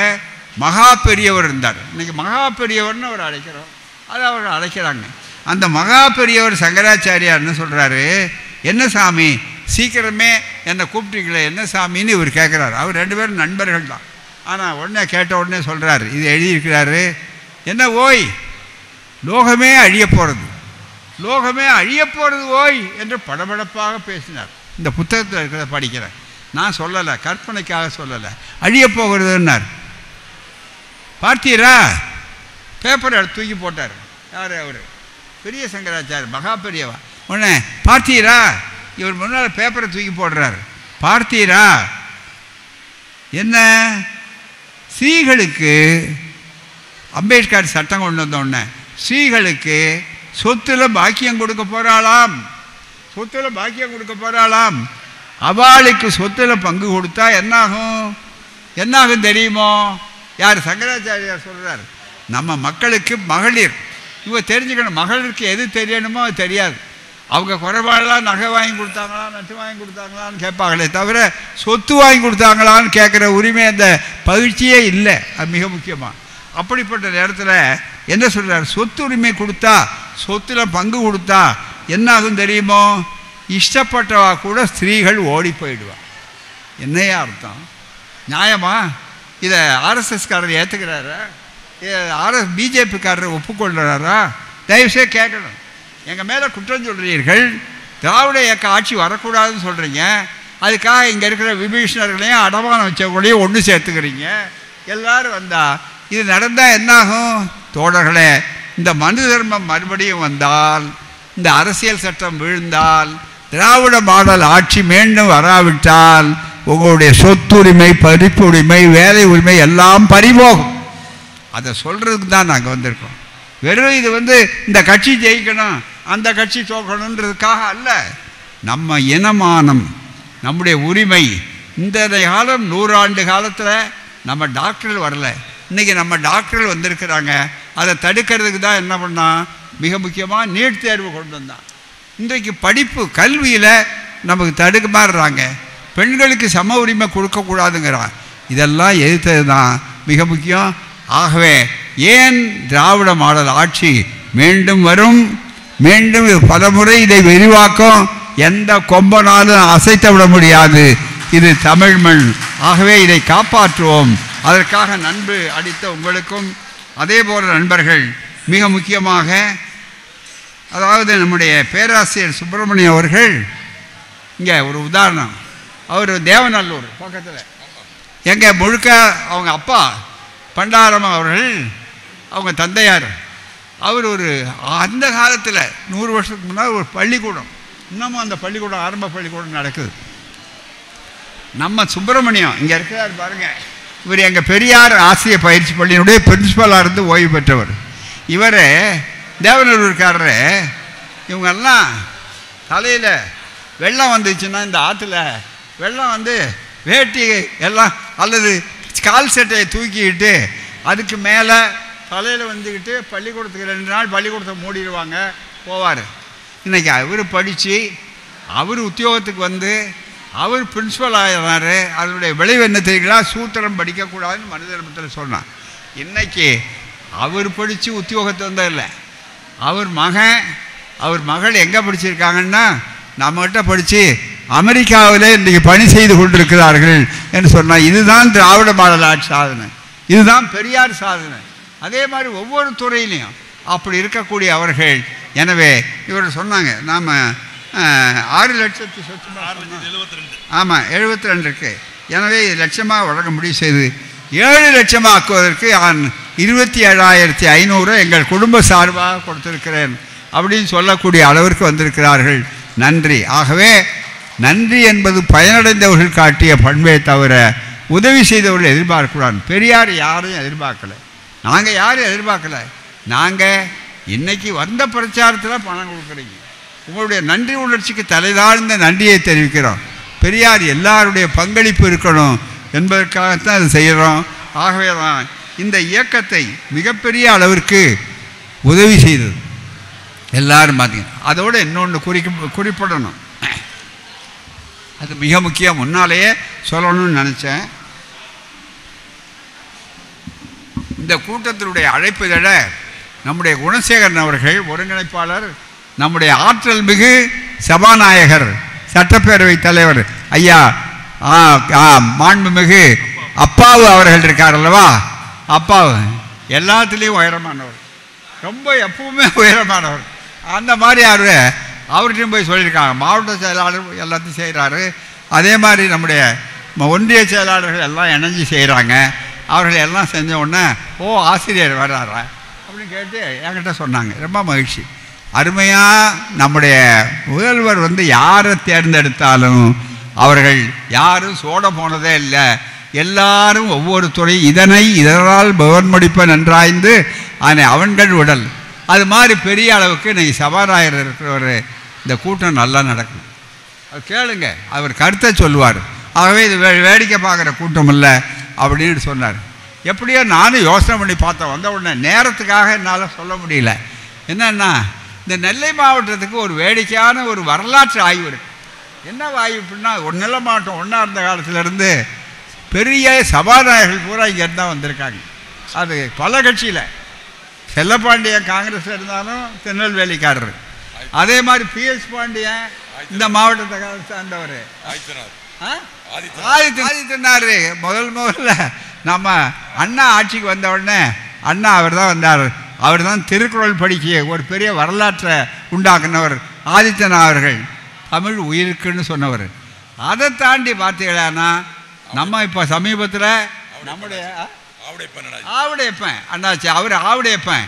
A: மகா பெரியவர் இருந்தார். இன்றைக்கி மகா பெரியவர்னு அவர் அழைக்கிறோம், அது அவர் அழைக்கிறாங்க. அந்த மகா பெரியவர் சங்கராச்சாரியார் என்ன சொல்கிறாரு, என்ன சாமி சீக்கிரமே என்னை கூப்பிட்டீங்களே, என்ன சாமின்னு இவர் கேட்குறாரு. அவர் 2 பேரும் நண்பர்கள் தான். ஆனால் உடனே கேட்ட உடனே சொல்கிறாரு, இது எழுதியிருக்கிறாரு, என்ன ஓய் லோகமே அழிய போகிறது, லோகமே அழிய போகிறது ஓய் என்று படபடப்பாக பேசினார். இந்த புத்தகத்தில் இருக்கிறத படிக்கிறேன், நான் சொல்லலை, கற்பனைக்காக சொல்லலை, அழிய போகிறதுன்னார். பார்த்தீரா, பேப்பரை எடுத்து தூக்கி போட்டார். யார் அவர்? பெரிய சங்கராச்சாரியர், மகா பெரியவா. உடனே பார்த்தீரா, இவர் முன்னால் பேப்பரை தூக்கி போடுறார். பார்த்தீரா, என்ன ஸ்ரீகளுக்கு அம்பேத்கர் சட்டம் கொண்டு வந்தோடனே ஸ்ரீகளுக்கு சொத்தில் பாக்கியம் கொடுக்க போகிறாளாம், சொத்தில் பாக்கியம் கொடுக்க போகிறாளாம். அவளுக்கு சொத்தில் பங்கு கொடுத்தா என்னாகும், என்னாகும் தெரியுமோ? யார்? சங்கராச்சாரியார் சொல்கிறார். நம்ம மக்களுக்கு மகளிர் இவங்க தெரிஞ்சுக்கணும், மகளிருக்கு எது தெரியணுமோ அது தெரியாது. அவங்க குறைபாடெல்லாம் நகை வாங்கி கொடுத்தாங்களா, நட்டு வாங்கி கொடுத்தாங்களான்னு கேட்பாங்களே தவிர சொத்து வாங்கி கொடுத்தாங்களான்னு கேட்குற உரிமை அந்த பயிற்சியே இல்லை. அது மிக முக்கியமாக. அப்படிப்பட்ட நேரத்தில் என்ன சொல்கிறார், சொத்து உரிமை கொடுத்தா, சொத்தில் பங்கு கொடுத்தா என்னாகும் தெரியுமோ? இஷ்டப்பட்டவா கூட ஸ்திரீகள் ஓடி போயிடுவா. என்னையா அர்த்தம்? நியாயமா? இதை ஆர்எஸ்எஸ்காரர் ஏற்றுக்கிறாரா? பிஜேபிக்காரரை ஒப்புக்கொள்கிறாரா? தயவுசெய்து கேட்கணும். எங்கள் மேலே குற்றம் சொல்கிறீர்கள், திராவிட இயக்க ஆட்சி வரக்கூடாதுன்னு சொல்கிறீங்க, அதுக்காக இங்கே இருக்கிற விபீஷணர்களையும் அடமானம் வச்சவங்களையும் ஒன்று சேர்த்துக்கிறீங்க. எல்லோரும் வந்தால் இது நடந்தால் என்னாகும்? தோழர்களே, இந்த மனு தர்மம் மறுபடியும் வந்தால், இந்த அரசியல் சட்டம் விழுந்தால், திராவிட மாடல் ஆட்சி மீண்டும் வராவிட்டால் உங்களுடைய சொத்துரிமை, பதிப்பு உரிமை, வேலை உரிமை எல்லாம் பறிபோகும். அதை சொல்கிறதுக்கு தான் நாங்கள் வந்திருக்கோம். வெறும் இது இந்த கட்சி ஜெயிக்கணும், அந்த கட்சி தோக்கணுன்றதுக்காக அல்ல. நம்ம இனமானம், நம்முடைய உரிமை. இந்த காலம் 100 ஆண்டு காலத்தில் நம்ம டாக்டர்கள் வரல, இன்றைக்கி நம்ம டாக்டர்கள் வந்திருக்கிறாங்க. அதை தடுக்கிறதுக்கு தான் என்ன பண்ணால், மிக முக்கியமாக நீட் தேர்வு கொண்டு வந்தான். இன்றைக்கு படிப்பு கல்வியில் நமக்கு தடுமாறுறாங்க, பெண்களுக்கு சம உரிமை கொடுக்கக்கூடாதுங்கிறான். இதெல்லாம் எதிர்த்தது தான் மிக முக்கியம். ஆகவே ஏன் திராவிட மாடல் ஆட்சி மீண்டும் வரும், மீண்டும் பலமுறை இதை விரிவாக்கும், எந்த கொம்பனாலும் அசைத்து விட முடியாது. இது தமிழ் மண். ஆகவே இதை காப்பாற்றுவோம். அதற்காக நண்பு அடித்த உங்களுக்கும் அதே போல் நண்பர்கள், மிக முக்கியமாக அதாவது நம்முடைய பேராசிரியர் சுப்பிரமணியம் அவர்கள், இங்கே ஒரு உதாரணம், அவர் தேவநல்லூர் பக்கத்தில் எங்கே முழுக்க அவங்க அப்பா பண்டாரம் அவர்கள், அவங்க தந்தையார், அவர் ஒரு அந்த காலத்தில் 100 வருஷத்துக்கு முன்னால் ஒரு பள்ளிக்கூடம், இன்னமும் அந்த பள்ளிக்கூடம் ஆரம்ப பள்ளிக்கூடம் நடக்குது. நம்ம சுப்பிரமணியம் இங்கே இருக்கிறார் பாருங்கள், இவர் எங்கள் பெரியார் ஆசிரியர் பயிற்சி பள்ளியினுடைய பிரின்சிபலாக இருந்து ஓய்வு பெற்றவர். இவர் தேவநல்லூர்காரரு. இவங்கெல்லாம் தலையில் வெள்ளம் வந்துச்சுன்னா, இந்த ஆற்றுல வெள்ளம் வேட்டி எல்லாம் அல்லது கால் சட்டையை தூக்கிக்கிட்டு அதுக்கு மேலே தலையில் வந்துக்கிட்டு பள்ளிக்கூடத்துக்கு 2 நாள் பள்ளிக்கூடத்தை மூடிடுவாங்க, போவார். இன்றைக்கி அவர் படித்து அவர் உத்தியோகத்துக்கு வந்து அவர் பிரின்ஸிபல் ஆகிறார். அதனுடைய விளைவு என்ன தெரியுங்களா? சூத்திரம் படிக்கக்கூடாதுன்னு மனித தர்மத்தில் சொன்னான். இன்றைக்கி அவர் படித்து உத்தியோகத்தை வந்ததில்லை, அவர் மகள் எங்கே படிச்சிருக்காங்கன்னா நம்மகிட்ட படித்து அமெரிக்காவில் இன்றைக்கி பணி செய்து கொண்டிருக்கிறார்கள் என்று சொன்னால் இதுதான் திராவிட மாடல் ஆட்சி சாதனை, இதுதான் பெரியார் சாதனை. அதே மாதிரி ஒவ்வொரு துறையிலையும் அப்படி இருக்கக்கூடிய அவர்கள். எனவே இவர் சொன்னாங்க நாம் 6 லட்சத்து சொத்து, ஆமாம் 72 இருக்குது. எனவே இது லட்சமாக வழங்க முடிவு செய்து 7 லட்சமாக ஆக்குவதற்கு 27,500 எங்கள் குடும்ப சார்பாக கொடுத்திருக்கிறேன் அப்படின்னு சொல்லக்கூடிய அளவிற்கு வந்திருக்கிறார்கள். நன்றி. ஆகவே நன்றி என்பது பயனடைந்தவர்கள் காட்டிய பண்பை தவிர உதவி செய்தவர்கள் எதிர்பார்க்கக்கூடாது. பெரியார் யாரையும் எதிர்பார்க்கலை, நாங்கள் யாரும் எதிர்பார்க்கலை. நாங்கள் இன்றைக்கி வந்த பிரச்சாரத்தில் பணம் கொடுக்குறீங்க, உங்களுடைய நன்றி உணர்ச்சிக்கு தலைதாழ்ந்த நன்றியை தெரிவிக்கிறோம். பெரியார் எல்லாருடைய பங்களிப்பு இருக்கணும் என்பதற்காகத்தான் அது செய்கிறோம். ஆகவே தான் இந்த இயக்கத்தை மிகப்பெரிய அளவிற்கு உதவி செய்தது எல்லாரும் பார்த்தீங்க. அதோடு இன்னொன்று குறிப்பிடணும், அது மிக முக்கியம், முன்னாலேயே சொல்லணும்னு நினச்சேன். இந்த கூட்டத்தினுடைய அழைப்புதழ நம்முடைய குணசேகரன் அவர்கள் ஒருங்கிணைப்பாளர், நம்முடைய ஆற்றல் மிகு சபாநாயகர் சட்டப்பேரவை தலைவர் ஐயா மாண்புமிகு அப்பாவு அவர்கள் இருக்கார் அல்லவா, அப்பாவு எல்லாத்துலேயும் உயரமானவர், ரொம்ப எப்பவுமே உயரமானவர். அந்த மாதிரி அவர்கிட்டையும் போய் சொல்லியிருக்காங்க. மாவட்ட செயலாளர் எல்லாத்தையும் செய்கிறாரு, அதே மாதிரி நம்முடைய ஒன்றிய செயலாளர்கள் எல்லாம் இணைஞ்சு செய்கிறாங்க. அவர்கள் எல்லாம் செஞ்ச உடனே ஆசிரியர் வர்றாரா அப்படின்னு கேட்டு என்கிட்ட சொன்னாங்க. ரொம்ப மகிழ்ச்சி. அருமையாக நம்முடைய முதல்வர் யாரை தேர்ந்தெடுத்தாலும் அவர்கள் யாரும் சோட போனதே இல்லை, எல்லாரும் ஒவ்வொரு துறை இதனால் பவன் முடிப்ப நன்றாய்ந்து அதனை அவன்கள் உடல். அது மாதிரி பெரிய அளவுக்கு இன்றைக்கி சபாநாயகர் இருக்கிறவர் இந்த கூட்டம் நல்லா நடக்கும். அது கேளுங்க, அவர் கருத்தை சொல்லுவார். ஆகவே இது வேடிக்கை பார்க்குற கூட்டம் இல்லை அப்படின்னு சொன்னார். எப்படியோ நானும் யோசனை பண்ணி பார்த்தேன். வந்த உடனே நேரத்துக்காக என்னால் சொல்ல முடியல. என்னென்னா இந்த நெல்லை மாவட்டத்துக்கு ஒரு வேடிக்கையான ஒரு வரலாற்று ஆய்வு இருக்குது. என்ன ஆய்வுன்னா, நெல்லை மாவட்டம் ஒன்றா இருந்த காலத்திலேருந்து பெரிய சபாநாயகர்கள் பூரா இங்கேருந்து தான் வந்திருக்காங்க. அது பல கட்சியில், செல்லப்பாண்டியன் காங்கிரஸில் இருந்தாலும் திருநெல்வேலிக்காரர், அதே மாதிரி பிஎஸ் பாண்டியன் இந்த மாவட்டத்தை சார்ந்தவர், ஆதித்தனார் முதல்ல நம்ம அண்ணா ஆட்சிக்கு வந்த உடனே அண்ணா அவர் தான் வந்தார். அவர் தான் திருக்குறள் படிக்க ஒரு பெரிய வரலாற்றை உண்டாக்குனவர் ஆதித்தனா அவர்கள், தமிழ் உயிருக்குன்னு சொன்னவர். அதை தாண்டி பார்த்தீங்கன்னா நம்ம இப்போ சமீபத்தில் நம்முடைய ஆவுடையப்பன் அண்ணாச்சி, அவர் ஆவுடையப்பன்.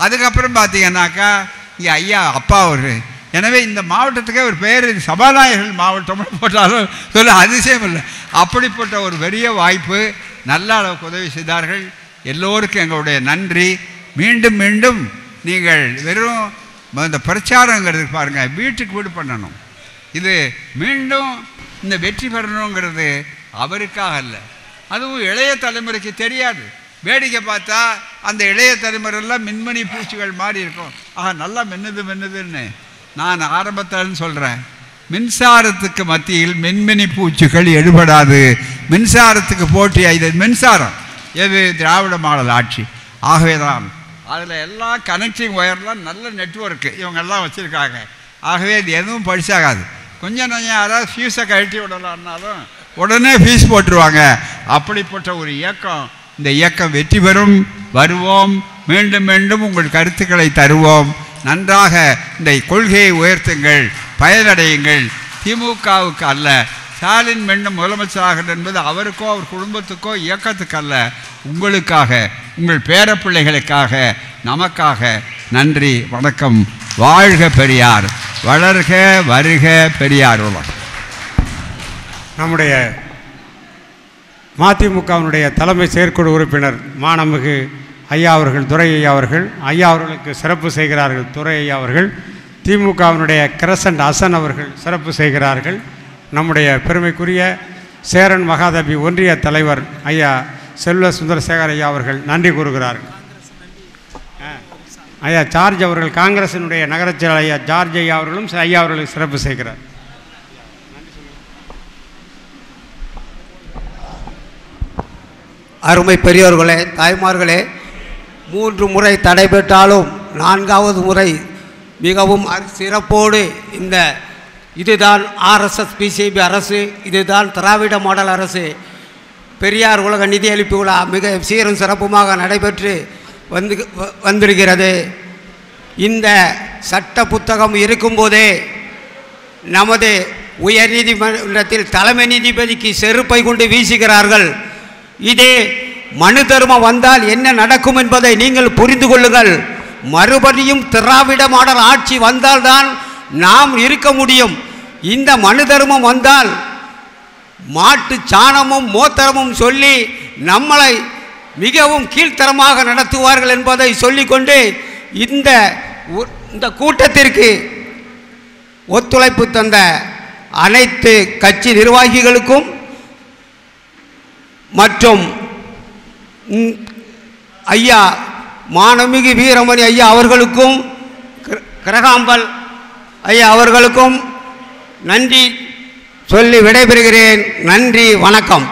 A: அதுக்கப்புறம் பார்த்தீங்கன்னாக்கா இங்கே ஐயா அப்பா அவர். எனவே இந்த மாவட்டத்துக்கே ஒரு பேர் சபாநாயகர்கள் மாவட்டம்னு போட்டாலும் சொல்ல அதிசயம் இல்லை. அப்படிப்பட்ட ஒரு பெரிய வாய்ப்பு, நல்ல அளவுக்கு உதவி செய்தார்கள். எல்லோருக்கும் எங்களுடைய நன்றி. மீண்டும் மீண்டும் நீங்கள் வெறும் இந்த பிரச்சாரங்கிறது பாருங்கள், வீட்டுக்கு வீடு பண்ணணும். இது மீண்டும் இந்த வெற்றி பெறணுங்கிறது அவருக்காக அல்ல, அதுவும் இளைய தலைமுறைக்கு தெரியாது. வேடிக்கை பார்த்தா அந்த இளைய தலைமுறையெல்லாம் மின்மணி பூச்சிகள் மாதிரி இருக்கும். நல்லா மின்னுதுன்னு நான் ஆரம்பத்தில்னு சொல்கிறேன். மின்சாரத்துக்கு மத்தியில் மின்மினி பூச்சிகள் எடுபடாது. மின்சாரத்துக்கு போட்டி இது மின்சாரம், எது திராவிட மாடல் ஆட்சி. ஆகவே தான் அதில் எல்லாம் கனெக்டிங் ஒயர்லாம் நல்ல நெட்வொர்க்கு இவங்கெல்லாம் வச்சுருக்காங்க. ஆகவே இது எதுவும் பழிச்சாகாது. கொஞ்சம் யாராவது ஃபீஸை கழட்டி விடலான்னாலும் உடனே ஃபீஸ் போட்டுருவாங்க. அப்படிப்பட்ட ஒரு இயக்கம், இந்த இயக்கம் வெற்றி பெறும். வருவோம், மீண்டும் மீண்டும் உங்கள் கருத்துக்களை தருவோம். நன்றாக இந்த கொள்கையை உயர்த்துங்கள், பயனடையுங்கள். திமுகவுக்கு அல்ல, ஸ்டாலின் மீண்டும் முதலமைச்சராக என்பது அவருக்கோ அவர் குடும்பத்துக்கோ இயக்கத்துக்கு அல்ல, உங்களுக்காக, உங்கள் பேரப்பிள்ளைகளுக்காக, நமக்காக. நன்றி, வணக்கம். வாழ்க பெரியார், வளர்க வருக பெரியார் உலகம்.
B: நம்முடைய மதிமுகவினுடைய தலைமை செயற்குழு உறுப்பினர் மாண்புமிகு ஐயா அவர்கள், துரை ஐயா அவர்கள், ஐயா அவர்களுக்கு சிறப்பு செய்கிறார்கள். துரை ஐயா அவர்கள், திமுகவினுடைய கிரசண்ட் ஹசன் அவர்கள் சிறப்பு செய்கிறார்கள். நம்முடைய பெருமைக்குரிய சேரன் மகாதபி ஒன்றிய தலைவர் ஐயா செல்வ சுந்தரசேகர் ஐயா அவர்கள் நன்றி கூறுகிறார்கள். ஐயா ஜார்ஜ் அவர்கள், காங்கிரசினுடைய நகரச் செயலாளர் ஐயா ஜார்ஜ் ஐயா அவர்களும் ஐயா அவர்களுக்கு சிறப்பு செய்கிறார்.
C: அருமை பெரியோர்களே, தாய்மார்களே, 3 முறை தடைபெற்றாலும் 4வது முறை மிகவும் சிறப்போடு இதுதான் ஆர்எஸ்எஸ் பிசிபி அரசு, இதுதான் திராவிட மாடல் அரசு, பெரியார் உலக நிதியளிப்பு விழா மிக சீரும் சிறப்புமாக நடைபெற்று வந்திருக்கிறது. இந்த சட்ட புத்தகம் இருக்கும்போதே நமது உயர் நீதிமன்றத்தில் தலைமை நீதிபதிக்கு செருப்பை கொண்டு வீசுகிறார்கள். இதே மனு தர்மம் வந்தால் என்ன நடக்கும் என்பதை நீங்கள் புரிந்து கொள்ளுங்கள். மறுபடியும் திராவிட மாடல் ஆட்சி வந்தால்தான் நாம் இருக்க முடியும். இந்த மனு தர்மம் வந்தால் மாட்டு சாணமும் மோத்தரமும் சொல்லி நம்மளை மிகவும் கீழ்த்தரமாக நடத்துவார்கள் என்பதை சொல்லிக்கொண்டு இந்த கூட்டத்திற்கு ஒத்துழைப்பு தந்த அனைத்து கட்சி நிர்வாகிகளுக்கும் மற்றும் ஐயா மானமிகு வீரமணி ஐயா அவர்களுக்கும் கிரகாம்பல் ஐயா அவர்களுக்கும் நன்றி சொல்லி விடைபெறுகிறேன். நன்றி, வணக்கம்.